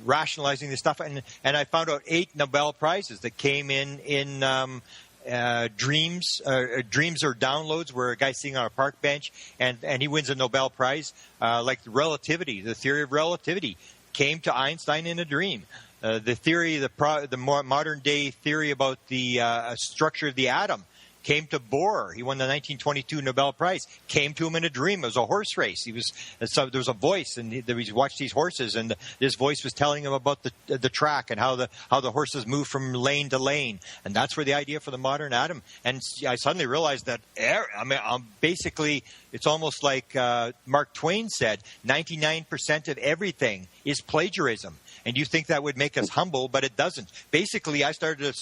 rationalizing this stuff. And I found out 8 Nobel Prizes that came in dreams. Dreams or downloads where a guy's sitting on a park bench and he wins a Nobel Prize, like relativity, the theory of relativity came to Einstein in a dream. The theory, the modern day theory about the structure of the atom came to Bohr. He won the 1922 Nobel Prize. Came to him in a dream. It was a horse race. There was a voice, and he watched these horses, and this voice was telling him about the track and how the horses move from lane to lane. And that's where the idea for the modern atom. And I suddenly realized that I'm basically It's almost like Mark Twain said, 99% of everything is plagiarism. And you think that would make us humble, but it doesn't. Basically, I started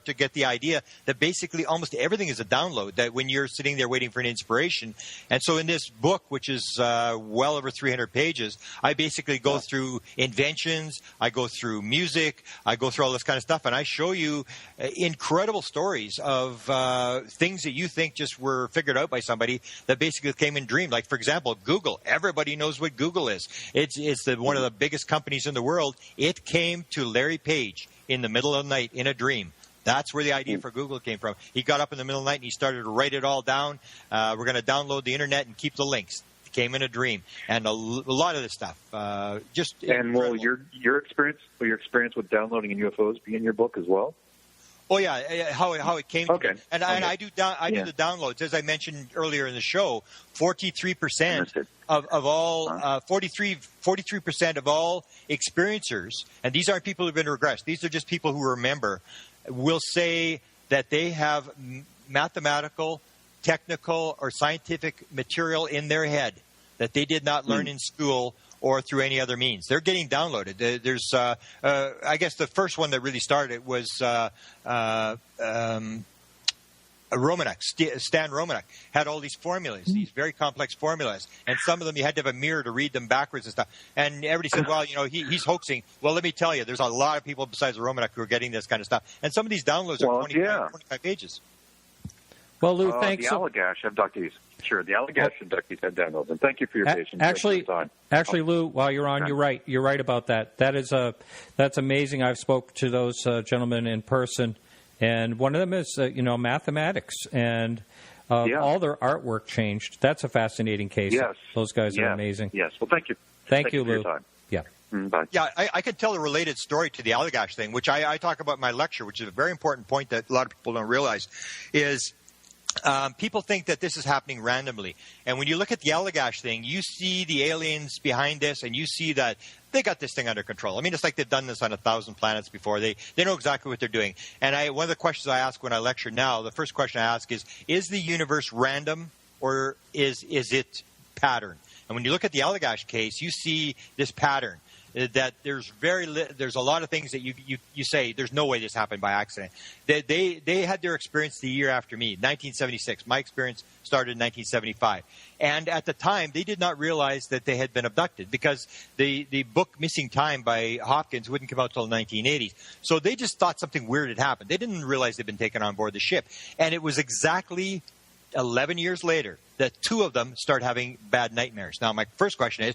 to get the idea that basically almost everything is a download, that when you're sitting there waiting for an inspiration. And so in this book, which is well over 300 pages, I basically go through inventions, I go through music, I go through all this kind of stuff, and I show you incredible stories of things that you think just were figured out by somebody that basically came in a dream. Like, for example, Google. Everybody knows what Google is. It's one of the biggest companies in the world. It came to Larry Page in the middle of the night in a dream. That's where the idea for Google came from. He got up in the middle of the night and he started to write it all down. We're going to download the internet and keep the links. It came in a dream, and a lot of this stuff. Just and incredible. will your experience with downloading in UFOs be in your book as well? Oh yeah, how it came. Okay. To me. And I do the downloads, as I mentioned earlier in the show. 43% of all 43% of all experiencers, and these aren't people who've been regressed. These are just people who remember. Will say that they have mathematical, technical, or scientific material in their head that they did not learn in school or through any other means. They're getting downloaded. There's, I guess, the first one that really started was Romanek. Stan Romanek had all these formulas, these very complex formulas, and some of them you had to have a mirror to read them backwards and stuff. And everybody said, well, he's hoaxing. Well, let me tell you, there's a lot of people besides Romanek who are getting this kind of stuff. And some of these downloads are 25 pages. Well, Lou, thanks. The Allagash abductees. Sure, the Allagash abductees had downloads. And thank you for your patience. Actually, Lou, while you're on, you're right. You're right about that. That's amazing. I've spoke to those gentlemen in person. And one of them is, mathematics, and all their artwork changed. That's a fascinating case. Yes. Those guys are amazing. Yes. Well, thank you. Thank you, for Lou. your time. Yeah. Bye. Yeah, I could tell a related story to the Allagash thing, which I talk about in my lecture, which is a very important point that a lot of people don't realize, is people think that this is happening randomly. And when you look at the Allagash thing, you see the aliens behind this, and you see that they got this thing under control. I mean, it's like they've done this on 1,000 planets before. They know exactly what they're doing. And one of the questions I ask when I lecture now, the first question I ask is the universe random, or is it pattern? And when you look at the Allagash case, you see this pattern. That there's a lot of things that you say there's no way this happened by accident. They had their experience the year after me, 1976. My experience started in 1975, and at the time they did not realize that they had been abducted because the book Missing Time by Hopkins wouldn't come out until the 1980s. So they just thought something weird had happened. They didn't realize they'd been taken on board the ship, and it was exactly 11 years later that two of them start having bad nightmares. Now, my first question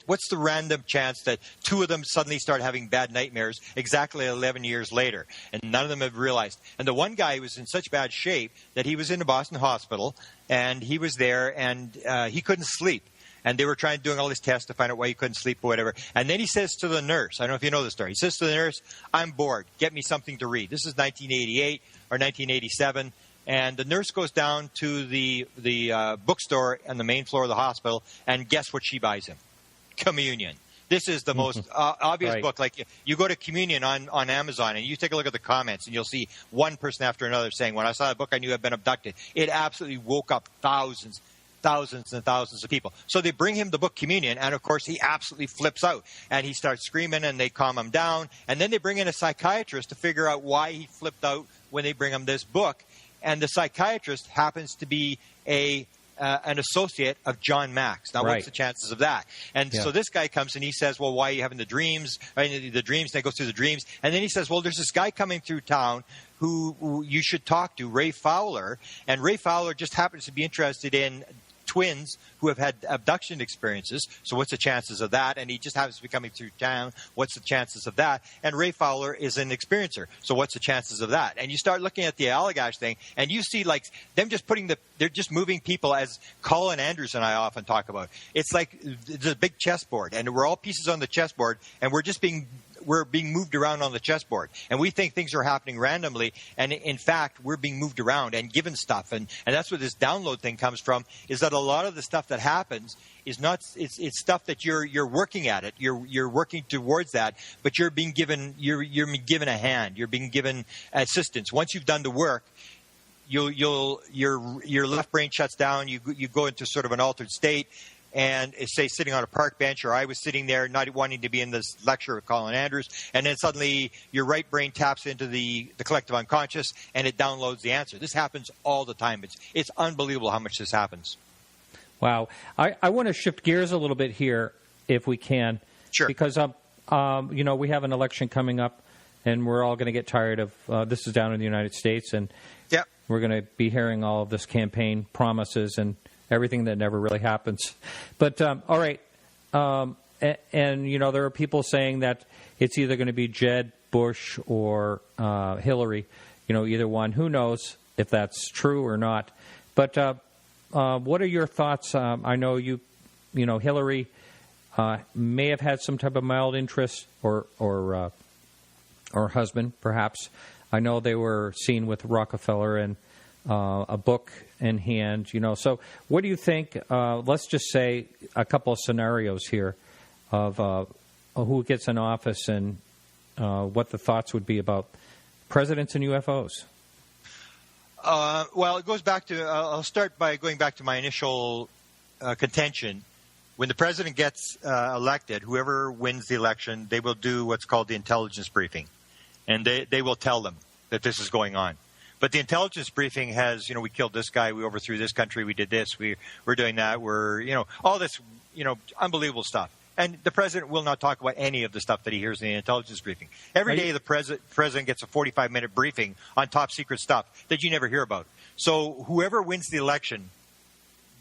what's the random chance that two of them suddenly start having bad nightmares exactly 11 years later? And none of them have realized. And the one guy was in such bad shape that he was in a Boston hospital, and he was there, and he couldn't sleep. And they were doing all these tests to find out why he couldn't sleep or whatever. And then he says to the nurse, I don't know if you know the story, he says to the nurse, I'm bored. Get me something to read. This is 1988 or 1987. And the nurse goes down to the bookstore on the main floor of the hospital, and guess what she buys him? Communion. This is the most obvious book. Like, you go to Communion on Amazon, and you take a look at the comments, and you'll see one person after another saying, when I saw that book, I knew I'd been abducted. It absolutely woke up thousands and thousands of people. So they bring him the book Communion, and of course he absolutely flips out, and he starts screaming, and they calm him down, and then they bring in a psychiatrist to figure out why he flipped out when they bring him this book. And the psychiatrist happens to be an associate of John Max. Now, what's the chances of that? And so this guy comes and he says, well, why are you having the dreams? The dreams, and they go through the dreams. And then he says, well, there's this guy coming through town who you should talk to, Ray Fowler. And Ray Fowler just happens to be interested in twins who have had abduction experiences. So what's the chances of that? And he just happens to be coming through town. What's the chances of that? And Ray Fowler is an experiencer. So what's the chances of that? And you start looking at the Allagash thing, and you see like them just they're just moving people, as Colin Andrews and I often talk about. It's like the big chessboard, and we're all pieces on the chessboard, and we're being moved around on the chessboard. And we think things are happening randomly. And in fact, we're being moved around and given stuff. And that's where this download thing comes from, is that a lot of the stuff that happens is not, it's stuff that you're working at it. You're working towards that, but you're being given a hand. You're being given assistance. Once you've done the work, your left brain shuts down. You go into sort of an altered state. And say sitting on a park bench, or I was sitting there not wanting to be in this lecture with Colin Andrews, and then suddenly your right brain taps into the collective unconscious, and it downloads the answer. This happens all the time. It's unbelievable how much this happens. Wow. I want to shift gears a little bit here, if we can. Sure. Because, we have an election coming up, and we're all going to get tired of this is down in the United States, and we're going to be hearing all of this campaign promises and everything that never really happens. But, all right, and, there are people saying that it's either going to be Jeb Bush or Hillary, either one. Who knows if that's true or not. But what are your thoughts? I know Hillary may have had some type of mild interest or husband, perhaps. I know they were seen with Rockefeller and a book in hand, So what do you think? Let's just say a couple of scenarios here of who gets in office and what the thoughts would be about presidents and UFOs. Well, it goes back to I'll start by going back to my initial contention. When the president gets elected, whoever wins the election, they will do what's called the intelligence briefing. And they will tell them that this is going on. But the intelligence briefing has, we killed this guy, we overthrew this country, we did this, we're doing that, all this, unbelievable stuff. And the president will not talk about any of the stuff that he hears in the intelligence briefing. Every day the president gets a 45-minute briefing on top secret stuff that you never hear about. So whoever wins the election,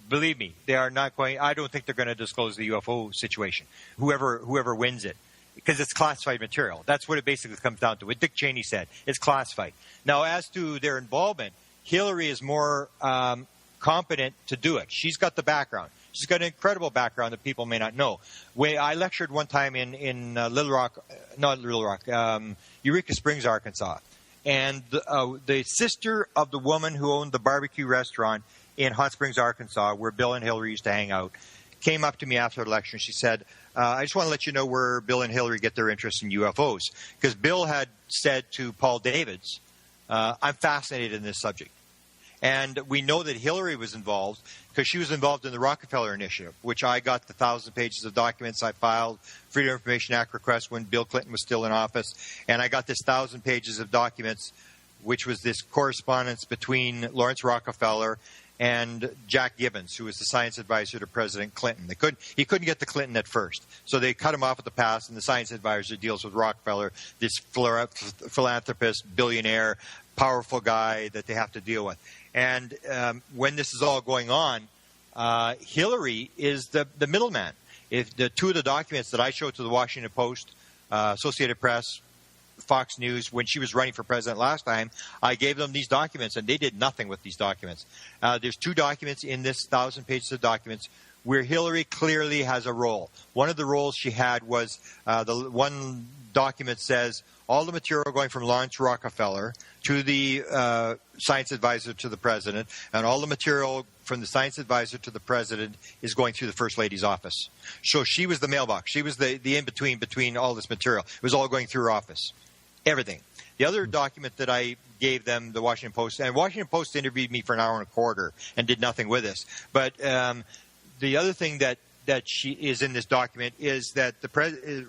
believe me, they are not going, I don't think they're going to disclose the UFO situation, whoever wins it. Because it's classified material. That's what it basically comes down to. What Dick Cheney said, it's classified. Now, as to their involvement, Hillary is more competent to do it. She's got the background. She's got an incredible background that people may not know. I lectured one time in Eureka Springs, Arkansas. And the sister of the woman who owned the barbecue restaurant in Hot Springs, Arkansas, where Bill and Hillary used to hang out, came up to me after the lecture and she said, I just want to let you know where Bill and Hillary get their interest in UFOs. Because Bill had said to Paul Davids, I'm fascinated in this subject. And we know that Hillary was involved because she was involved in the Rockefeller Initiative, which I got the 1,000 pages of documents I filed, Freedom of Information Act request when Bill Clinton was still in office. And I got this 1,000 pages of documents, which was this correspondence between Lawrence Rockefeller and Jack Gibbons, who was the science advisor to President Clinton. He couldn't get to Clinton at first, so they cut him off at the pass, and the science advisor deals with Rockefeller, this philanthropist, billionaire, powerful guy that they have to deal with. And when this is all going on, Hillary is the middleman. If the two of the documents that I showed to the Washington Post, Associated Press, Fox News, when she was running for president last time, I gave them these documents, and they did nothing with these documents. There's two documents in this 1,000 pages of documents where Hillary clearly has a role. One of the roles she had was the one document says all the material going from Lawrence Rockefeller to the science advisor to the president, and all the material from the science advisor to the president is going through the First Lady's office. So she was the mailbox. She was the in-between between all this material. It was all going through her office. Everything. The other document that I gave them, the Washington Post, and Washington Post interviewed me for an hour and a quarter and did nothing with this. But the other thing that she is in this document is that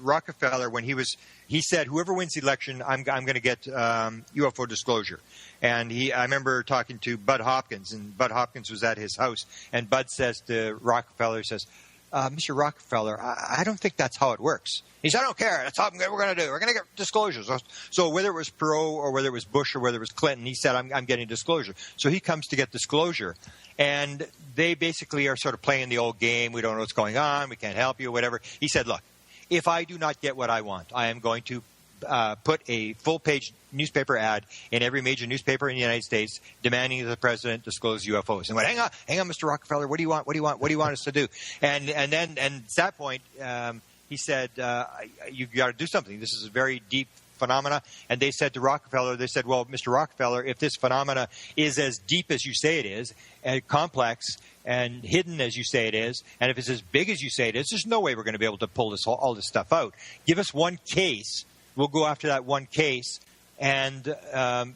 Rockefeller, when he said, whoever wins the election, I'm going to get UFO disclosure. And I remember talking to Bud Hopkins, and Bud Hopkins was at his house, and Bud says to Rockefeller, he says, Mr. Rockefeller, I don't think that's how it works. He said, I don't care. That's how we're going to do. We're going to get disclosures. So whether it was Perot or whether it was Bush or whether it was Clinton, he said, I'm getting disclosure. So he comes to get disclosure. And they basically are sort of playing the old game. We don't know what's going on. We can't help you, whatever. He said, look, if I do not get what I want, I am going to put a full-page newspaper ad in every major newspaper in the United States demanding that the president disclose UFOs. And went, hang on, Mr. Rockefeller, what do you want? What do you want us to do? And at that point, he said, you've got to do something. This is a very deep phenomena. And they said to Rockefeller, well, Mr. Rockefeller, if this phenomena is as deep as you say it is, and complex and hidden as you say it is, and if it's as big as you say it is, there's no way we're going to be able to pull all this stuff out. Give us one case. We'll go after that one case, And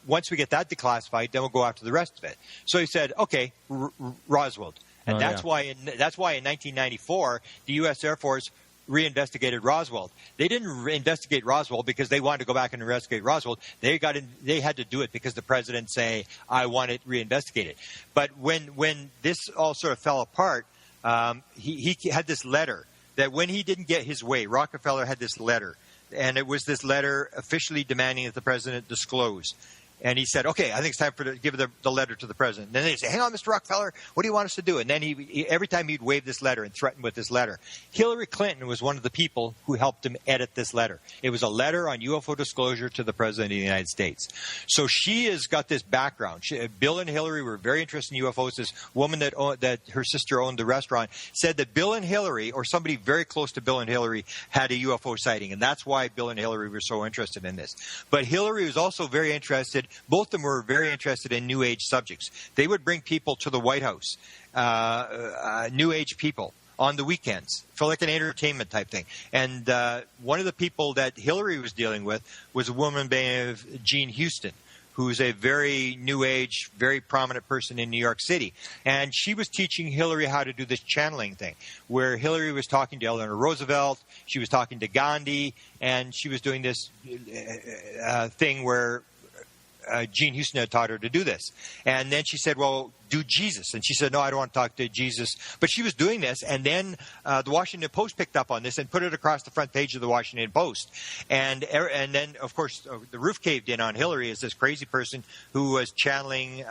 once we get that declassified, then we'll go after the rest of it. So he said, okay, Roswell. And that's why in 1994, the U.S. Air Force reinvestigated Roswell. They didn't investigate Roswell because they wanted to go back and investigate Roswell. They had to do it because the president say, I want it reinvestigated. But when this all sort of fell apart, he had this letter that when he didn't get his way, Rockefeller had this letter. And it was this letter officially demanding that the president disclose. And he said, okay, I think it's time to give the letter to the president. And then they say, hang on, Mr. Rockefeller, what do you want us to do? And then he every time he'd wave this letter and threaten with this letter. Hillary Clinton was one of the people who helped him edit this letter. It was a letter on UFO disclosure to the president of the United States. So she has got this background. Bill and Hillary were very interested in UFOs. This woman that her sister owned the restaurant said that Bill and Hillary, or somebody very close to Bill and Hillary, had a UFO sighting. And that's why Bill and Hillary were so interested in this. But Hillary was also very interested. Both of them were very interested in New Age subjects. They would bring people to the White House, New Age people, on the weekends for like an entertainment type thing. And one of the people that Hillary was dealing with was a woman named Jean Houston, who's a very New Age, very prominent person in New York City. And she was teaching Hillary how to do this channeling thing, where Hillary was talking to Eleanor Roosevelt, she was talking to Gandhi, and she was doing this thing where Jean Houston had taught her to do this. And then she said, well, do Jesus. And she said, no, I don't want to talk to Jesus. But she was doing this, and then the Washington Post picked up on this and put it across the front page of the Washington Post. And then, of course, the roof caved in on Hillary as this crazy person who was channeling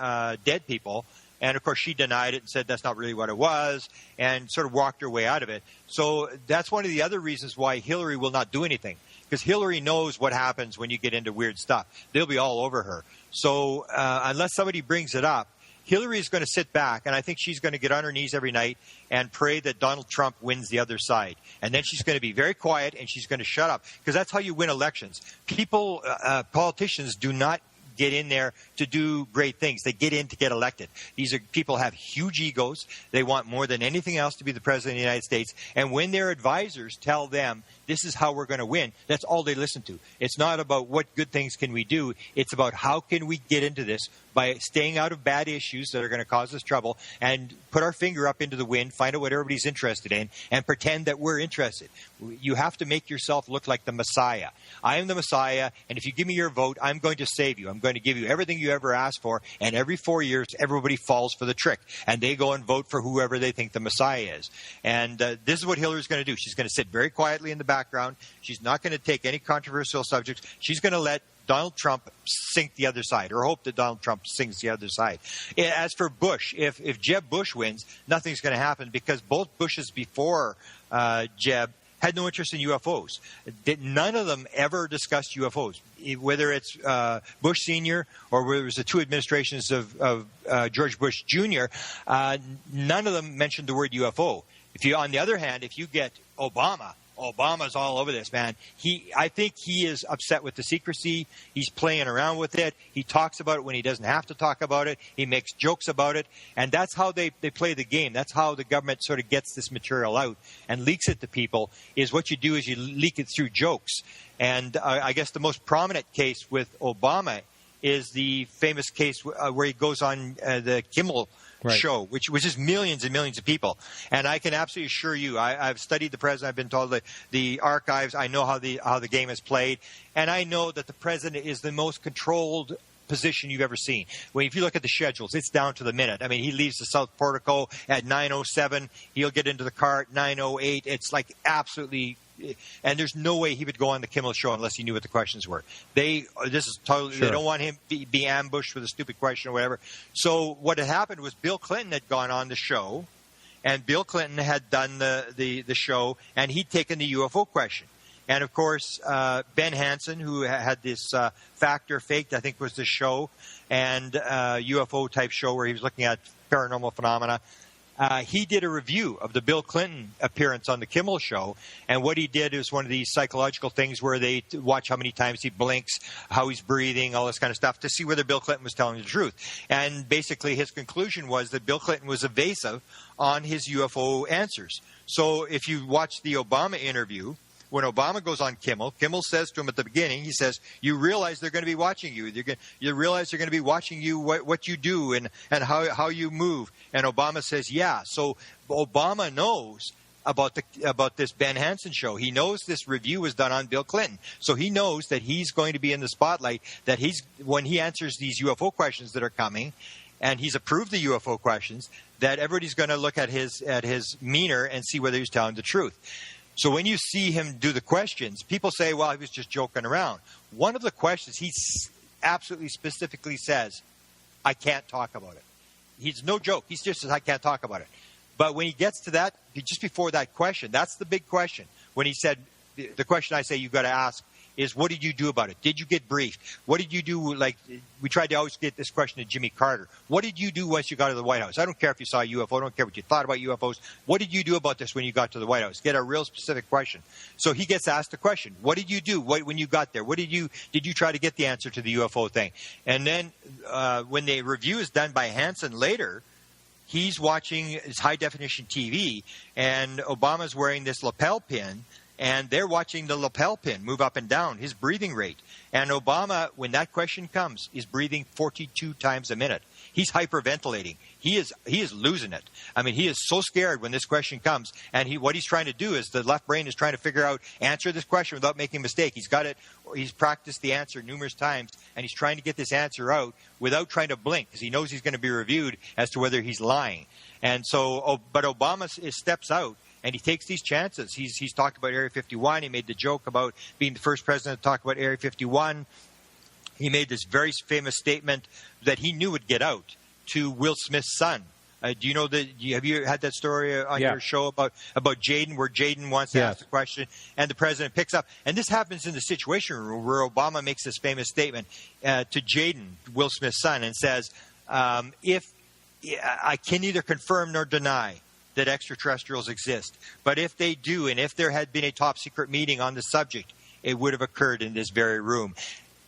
dead people. And, of course, she denied it and said that's not really what it was and sort of walked her way out of it. So that's one of the other reasons why Hillary will not do anything. Because Hillary knows what happens when you get into weird stuff. They'll be all over her. So unless somebody brings it up, Hillary is going to sit back, and I think she's going to get on her knees every night and pray that Donald Trump wins the other side. And then she's going to be very quiet, and she's going to shut up. Because that's how you win elections. People, politicians do not get in there to do great things. They get in to get elected. These are people have huge egos. They want more than anything else to be the president of the United States. And when their advisors tell them, this is how we're going to win, that's all they listen to. It's not about what good things can we do. It's about how can we get into this by staying out of bad issues that are going to cause us trouble and put our finger up into the wind, find out what everybody's interested in, and pretend that we're interested. You have to make yourself look like the Messiah. I am the Messiah, and if you give me your vote, I'm going to save you. I'm going to give you everything you ever asked for, and every 4 years, everybody falls for the trick, and they go and vote for whoever they think the Messiah is. And this is what Hillary's going to do. She's going to sit very quietly in the background. She's not going to take any controversial subjects. She's going to let Donald Trump sink the other side, or hope that Donald Trump sinks the other side. As for Bush, if Jeb Bush wins, nothing's going to happen because both Bushes before Jeb had no interest in UFOs. None of them ever discussed UFOs, whether it's Bush Sr. or whether it was the two administrations of George Bush Jr., none of them mentioned the word UFO. On the other hand, if you get Obama's all over this, man. I think he is upset with the secrecy. He's playing around with it. He talks about it when he doesn't have to talk about it. He makes jokes about it. And that's how they play the game. That's how the government sort of gets this material out and leaks it to people, is what you do is you leak it through jokes. And I guess the most prominent case with Obama is the famous case where he goes on the Kimmel show, which is millions and millions of people. And I can absolutely assure you, I've studied the president. I've been told the archives. I know how the game is played. And I know that the president is the most controlled position you've ever seen. If you look at the schedules, it's down to the minute. I mean, he leaves the South Portico at 9:07. He'll get into the car at 9:08. It's like absolutely... And there's no way he would go on the Kimmel show unless he knew what the questions were. This is totally. Sure. They don't want him to be ambushed with a stupid question or whatever. So what had happened was Bill Clinton had gone on the show, and Bill Clinton had done the show, and he'd taken the UFO question. And of course, Ben Hansen, who had this Fact or Faked, I think was the show, and UFO type show where he was looking at paranormal phenomena. He did a review of the Bill Clinton appearance on the Kimmel show, and what he did is one of these psychological things where they watch how many times he blinks, how he's breathing, all this kind of stuff, to see whether Bill Clinton was telling the truth. And basically his conclusion was that Bill Clinton was evasive on his UFO answers. So if you watch the Obama interview, when Obama goes on Kimmel says to him at the beginning, he says, you realize they're going to be watching you. You realize they're going to be watching you, what you do and how you move. And Obama says, yeah. So Obama knows about this Ben Hansen show. He knows this review was done on Bill Clinton. So he knows that he's going to be in the spotlight, that when he answers these UFO questions that are coming, and he's approved the UFO questions, that everybody's going to look at his demeanor and see whether he's telling the truth. So when you see him do the questions, people say, well, he was just joking around. One of the questions, he absolutely specifically says, I can't talk about it. He's no joke. He just says, I can't talk about it. But when he gets to that, just before that question, that's the big question. When he said, the question I say you've got to ask is, what did you do about it? Did you get briefed? What did you do? Like, we tried to always get this question to Jimmy Carter. What did you do once you got to the White House? I don't care if you saw a UFO. I don't care what you thought about UFOs. What did you do about this when you got to the White House? Get a real specific question. So he gets asked the question, what did you do when you got there? Did you try to get the answer to the UFO thing? And then when the review is done by Hansen later, he's watching his high-definition TV, and Obama's wearing this lapel pin, and they're watching the lapel pin move up and down, his breathing rate. And Obama, when that question comes, is breathing 42 times a minute. He's hyperventilating. He is losing it. I mean, he is so scared when this question comes. And what he's trying to do is the left brain is trying to figure out, answer this question without making a mistake. He's got it. He's practiced the answer numerous times, and he's trying to get this answer out without trying to blink, because he knows he's going to be reviewed as to whether he's lying. And so, but Obama steps out. And he takes these chances. He's talked about Area 51. He made the joke about being the first president to talk about Area 51. He made this very famous statement that he knew would get out to Will Smith's son. Do you know that? Have you had that story on your show about Jaden, where Jaden wants to ask the question and the president picks up? And this happens in the Situation Room, where Obama makes this famous statement to Jaden, Will Smith's son, and says, "If I can neither confirm nor deny that extraterrestrials exist. But if they do, and if there had been a top secret meeting on the subject, it would have occurred in this very room."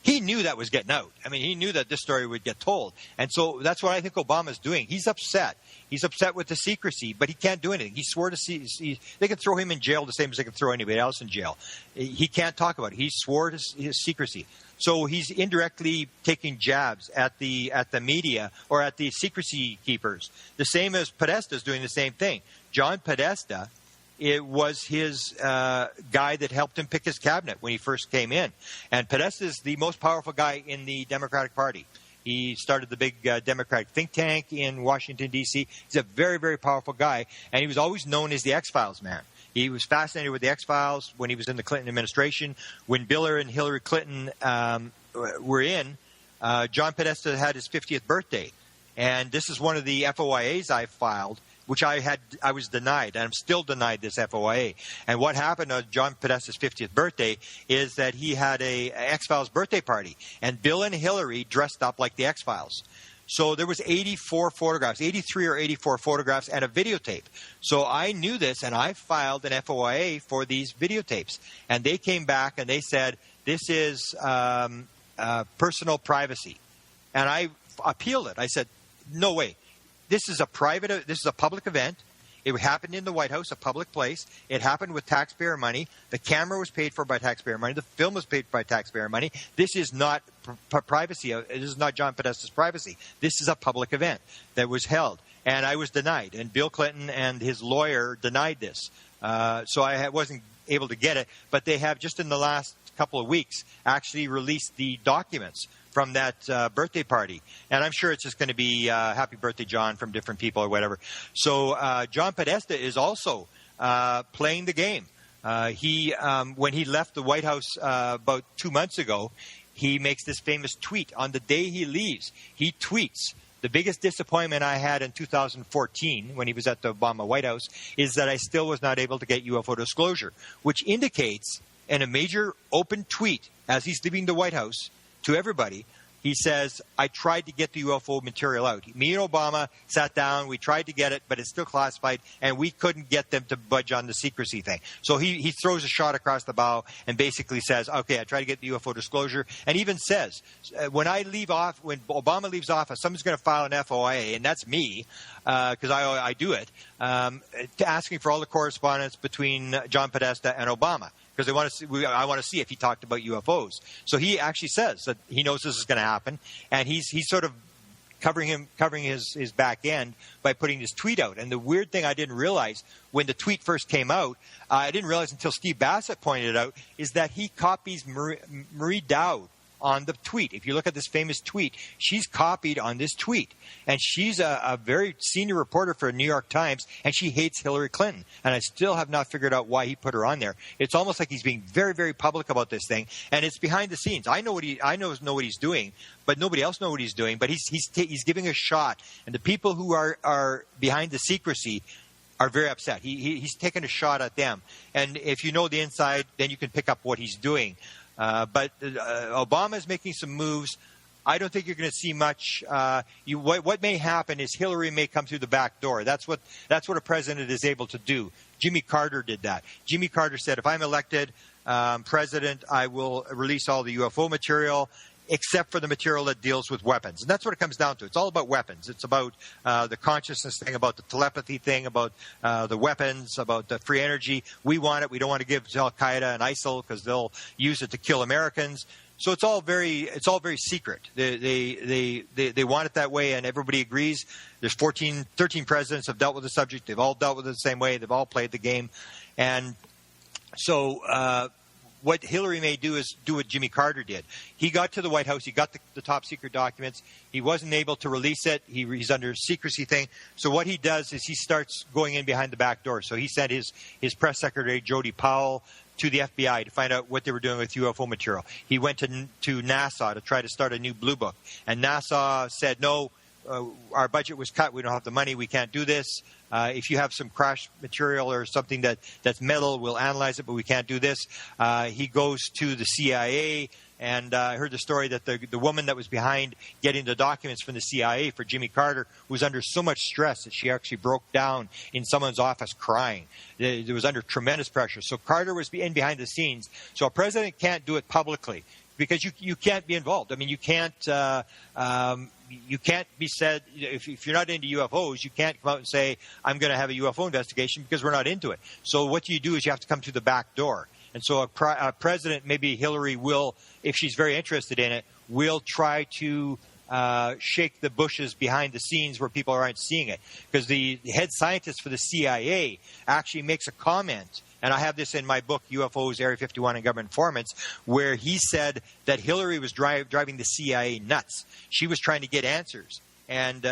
He knew that was getting out. I mean, he knew that this story would get told. And so that's what I think Obama's doing. He's upset. He's upset with the secrecy, but he can't do anything. He swore to see. They can throw him in jail the same as they can throw anybody else in jail. He can't talk about it. He swore to his secrecy. So he's indirectly taking jabs at the media or at the secrecy keepers. The same as Podesta's doing the same thing. John Podesta, it was his guy that helped him pick his cabinet when he first came in. And Podesta is the most powerful guy in the Democratic Party. He started the big Democratic think tank in Washington, D.C. He's a very, very powerful guy, and he was always known as the X-Files man. He was fascinated with the X-Files when he was in the Clinton administration. When Bill and Hillary Clinton were in, John Podesta had his 50th birthday. And this is one of the FOIAs I filed, which I was denied, and I'm still denied this FOIA. And what happened on John Podesta's 50th birthday is that he had a X-Files birthday party, and Bill and Hillary dressed up like the X-Files. So there was 83 or 84 photographs, and a videotape. So I knew this, and I filed an FOIA for these videotapes. And they came back and they said, this is personal privacy. And I appealed it. I said, no way. This is a public event. It happened in the White House, a public place. It happened with taxpayer money. The camera was paid for by taxpayer money. The film was paid by taxpayer money. This is not privacy. This is not John Podesta's privacy. This is a public event that was held. And I was denied. And Bill Clinton and his lawyer denied this. So I wasn't able to get it. But they have, just in the last couple of weeks, actually released the documents from that birthday party. And I'm sure it's just going to be happy birthday, John, from different people or whatever. So John Podesta is also playing the game. When he left the White House about 2 months ago, he makes this famous tweet. On the day he leaves, he tweets, "The biggest disappointment I had in 2014 when he was at the Obama White House is that I still was not able to get UFO disclosure," which indicates in a major open tweet as he's leaving the White House to everybody, he says, I tried to get the UFO material out. Me and Obama sat down, we tried to get it, but it's still classified, and we couldn't get them to budge on the secrecy thing. So he throws a shot across the bow and basically says, okay, I tried to get the UFO disclosure, and even says, when Obama leaves office, someone's going to file an FOIA, and that's me, because I do it, asking for all the correspondence between John Podesta and Obama. because I want to see if he talked about UFOs. So he actually says that he knows this is going to happen, and he's sort of covering his back end by putting this tweet out. And the weird thing I didn't realize when the tweet first came out, I didn't realize until Steve Bassett pointed it out, is that he copies Marie Dowd on the tweet. If you look at this famous tweet, she's copied on this tweet. And she's a very senior reporter for the New York Times, and she hates Hillary Clinton. And I still have not figured out why he put her on there. It's almost like he's being very, very public about this thing, and it's behind the scenes. I know what he's doing, but nobody else knows what he's doing. But he's giving a shot, and the people who are behind the secrecy are very upset. He's taking a shot at them. And if you know the inside, then you can pick up what he's doing. But Obama is making some moves. I don't think you're going to see much. What may happen is Hillary may come through the back door. That's what a president is able to do. Jimmy Carter did that. Jimmy Carter said, if I'm elected president, I will release all the UFO material, except for the material that deals with weapons. And that's what it comes down to. It's all about weapons. It's about the consciousness thing, about the telepathy thing, about the weapons, about the free energy. We want it. We don't want to give it to Al-Qaeda and ISIL because they'll use it to kill Americans. So it's all very secret. They want it that way, and everybody agrees. There's 13 presidents have dealt with the subject. They've all dealt with it the same way. They've all played the game. And so what Hillary may do is do what Jimmy Carter did. He got to the White House. He got the top secret documents. He wasn't able to release it. He's under a secrecy thing. So what he does is he starts going in behind the back door. So he sent his press secretary, Jody Powell, to the FBI to find out what they were doing with UFO material. He went to NASA to try to start a new blue book. And NASA said, no, our budget was cut. We don't have the money. We can't do this. If you have some crash material or something that's metal, we'll analyze it, but we can't do this. He goes to the CIA, and I heard the story that the woman that was behind getting the documents from the CIA for Jimmy Carter was under so much stress that she actually broke down in someone's office crying. It was under tremendous pressure. So Carter was behind the scenes. So a president can't do it publicly because you can't be involved. I mean, you can't be said, if you're not into UFOs, you can't come out and say, I'm going to have a UFO investigation because we're not into it. So what you do is you have to come through the back door. And so a president, maybe Hillary will, if she's very interested in it, will try to shake the bushes behind the scenes where people aren't seeing it. Because the head scientist for the CIA actually makes a comment, and I have this in my book, UFOs, Area 51, and Government Informants, where he said that Hillary was driving the CIA nuts. She was trying to get answers, and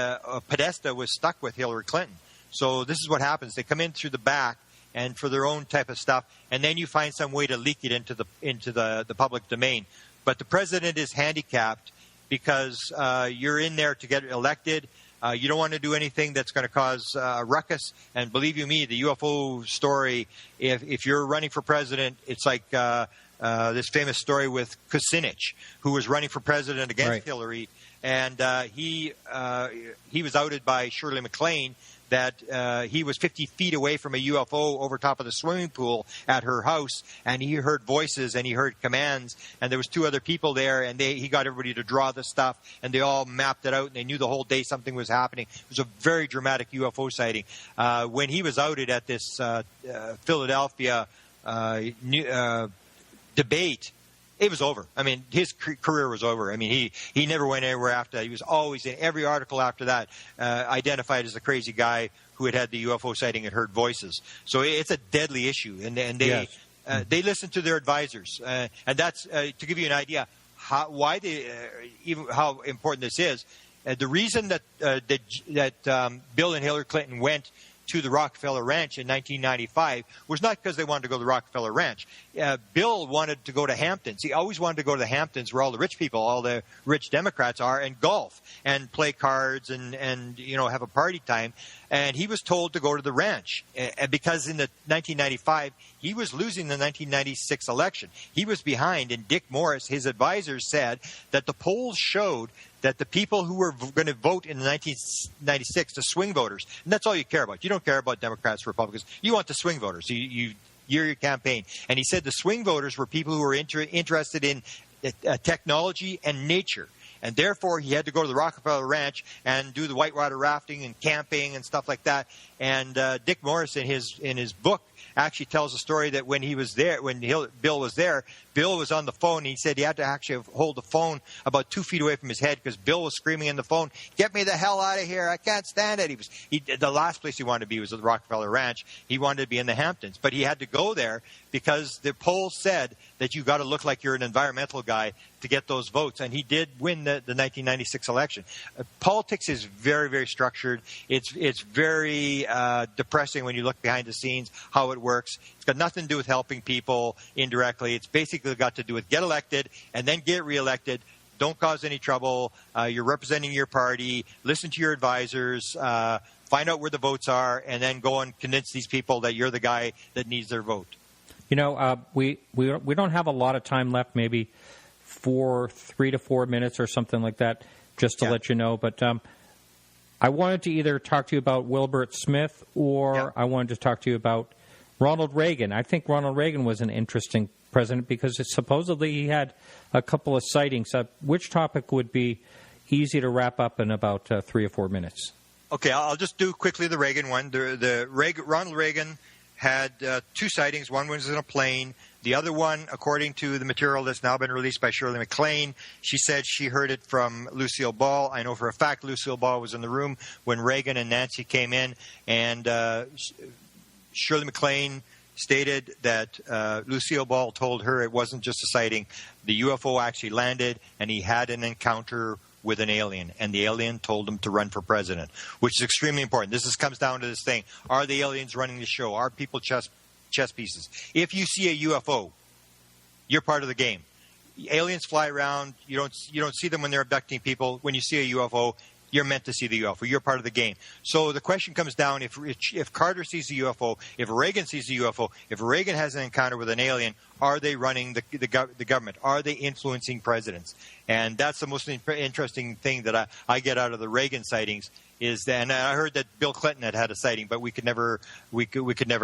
Podesta was stuck with Hillary Clinton. So this is what happens. They come in through the back and for their own type of stuff, and then you find some way to leak it into the public domain. But the president is handicapped because you're in there to get elected. You don't want to do anything that's going to cause a ruckus. And believe you me, the UFO story, if you're running for president, it's like this famous story with Kucinich, who was running for president against Hillary. And he was outed by Shirley MacLaine that he was 50 feet away from a UFO over top of the swimming pool at her house, and he heard voices and he heard commands, and there was two other people there, and he got everybody to draw the stuff, and they all mapped it out, and they knew the whole day something was happening. It was a very dramatic UFO sighting. When he was outed at this Philadelphia debate, it was over. I mean, his career was over. I mean, he never went anywhere after that. He was always in every article after that, identified as the crazy guy who had the UFO sighting and heard voices. So it's a deadly issue, and they they listen to their advisors, and that's to give you an idea how important this is. The reason that Bill and Hillary Clinton went to the Rockefeller Ranch in 1995 was not because they wanted to go to the Rockefeller Ranch. Bill wanted to go to Hamptons. He always wanted to go to the Hamptons where all the rich people, all the rich Democrats are, and golf and play cards and have a party time. And he was told to go to the ranch because in the 1995 he was losing the 1996 election. He was behind, and Dick Morris, his advisors, said that the polls showed that the people who were going to vote in 1996, the swing voters, and that's all you care about. You don't care about Democrats, Republicans. You want the swing voters. You're your campaign. And he said the swing voters were people who were interested in technology and nature. and therefore he had to go to the Rockefeller Ranch and do the whitewater rafting and camping and stuff like that. And Dick Morris in his book actually tells a story that when he was there, when Bill was there, Bill was on the phone. And he said he had to actually hold the phone about 2 feet away from his head because Bill was screaming in the phone, "Get me the hell out of here! I can't stand it." The last place he wanted to be was at the Rockefeller Ranch. He wanted to be in the Hamptons, but he had to go there because the polls said that you got to look like you're an environmental guy to get those votes, and he did win the 1996 election. Politics is very, very structured. It's very depressing when you look behind the scenes how it works. It's got nothing to do with helping people indirectly. It's basically got to do with get elected and then get reelected. Don't cause any trouble. You're representing your party. Listen to your advisors. Find out where the votes are, and then go and convince these people that you're the guy that needs their vote. You know, we don't have a lot of time left, maybe 3 to 4 minutes or something like that, just to let you know. But I wanted to either talk to you about Wilbur Smith or I wanted to talk to you about Ronald Reagan. I think Ronald Reagan was an interesting president because supposedly he had a couple of sightings. Which topic would be easy to wrap up in about 3 or 4 minutes? Okay, I'll just do quickly the Reagan one. Ronald Reagan had 2 sightings. One was in a plane. The other one, according to the material that's now been released by Shirley MacLaine, she said she heard it from Lucille Ball. I know for a fact Lucille Ball was in the room when Reagan and Nancy came in, and Shirley MacLaine stated that Lucille Ball told her it wasn't just a sighting. The UFO actually landed, and he had an encounter with an alien, and the alien told him to run for president, which is extremely important. This comes down to this thing. Are the aliens running the show? Are people chess pieces? If you see a UFO, you're part of the game. Aliens fly around. You don't see them when they're abducting people. When you see a UFO, you're meant to see the UFO. You're part of the game. So the question comes down, if Carter sees the UFO, if Reagan sees the UFO, if Reagan has an encounter with an alien, are they running the government? Are they influencing presidents? And that's the most interesting thing that I get out of the Reagan sightings is that, and I heard that Bill Clinton had a sighting, but we could never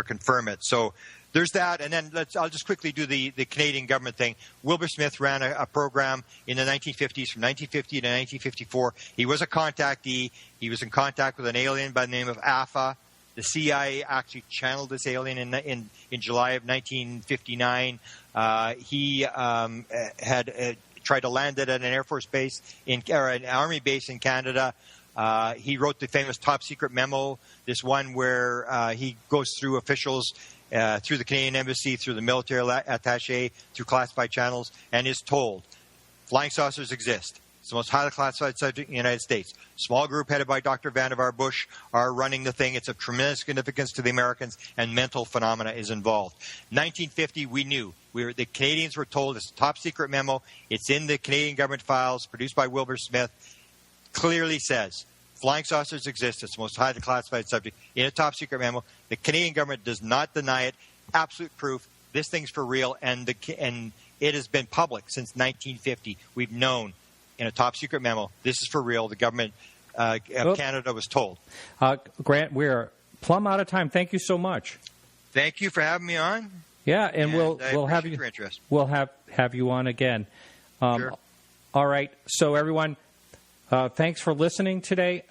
confirm it. So there's that, and then I'll just quickly do the Canadian government thing. Wilbur Smith ran a program in the 1950s, from 1950 to 1954. He was a contactee. He was in contact with an alien by the name of Alpha. The CIA actually channeled this alien in July of 1959. He had tried to land it at an Air Force base or an Army base in Canada. He wrote the famous top secret memo, this one where he goes through officials, through the Canadian Embassy, through the military attaché, through classified channels, and is told flying saucers exist. It's the most highly classified subject in the United States. Small group headed by Dr. Vannevar Bush are running the thing. It's of tremendous significance to the Americans, and mental phenomena is involved. 1950, we knew. The Canadians were told it's a top secret memo. It's in the Canadian government files, produced by Wilbur Smith. Clearly says flying saucers exist. It's the most highly classified subject in a top secret memo. The Canadian government does not deny it. Absolute proof. This thing's for real, and it has been public since 1950. We've known in a top secret memo this is for real. The government of Canada was told. Grant, we're plumb out of time. Thank you so much. Thank you for having me on. Yeah, and we'll have you. We'll have you on again. Sure. All right. So everyone. Thanks for listening today.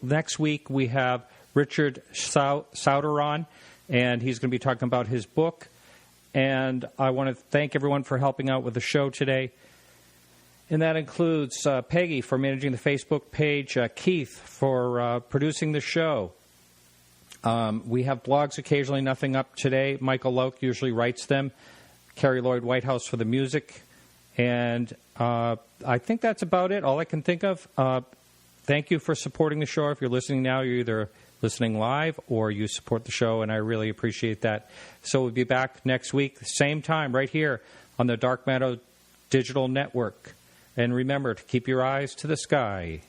Next week we have Richard Sauter on, and he's going to be talking about his book. And I want to thank everyone for helping out with the show today. And that includes Peggy for managing the Facebook page, Keith for producing the show. We have blogs occasionally, nothing up today. Michael Loke usually writes them. Carrie Lloyd Whitehouse for the music. And I think that's about it, all I can think of. Thank you for supporting the show. If you're listening now, you're either listening live or you support the show, and I really appreciate that. So we'll be back next week, same time, right here on the Dark Matter Digital Network. And remember to keep your eyes to the sky.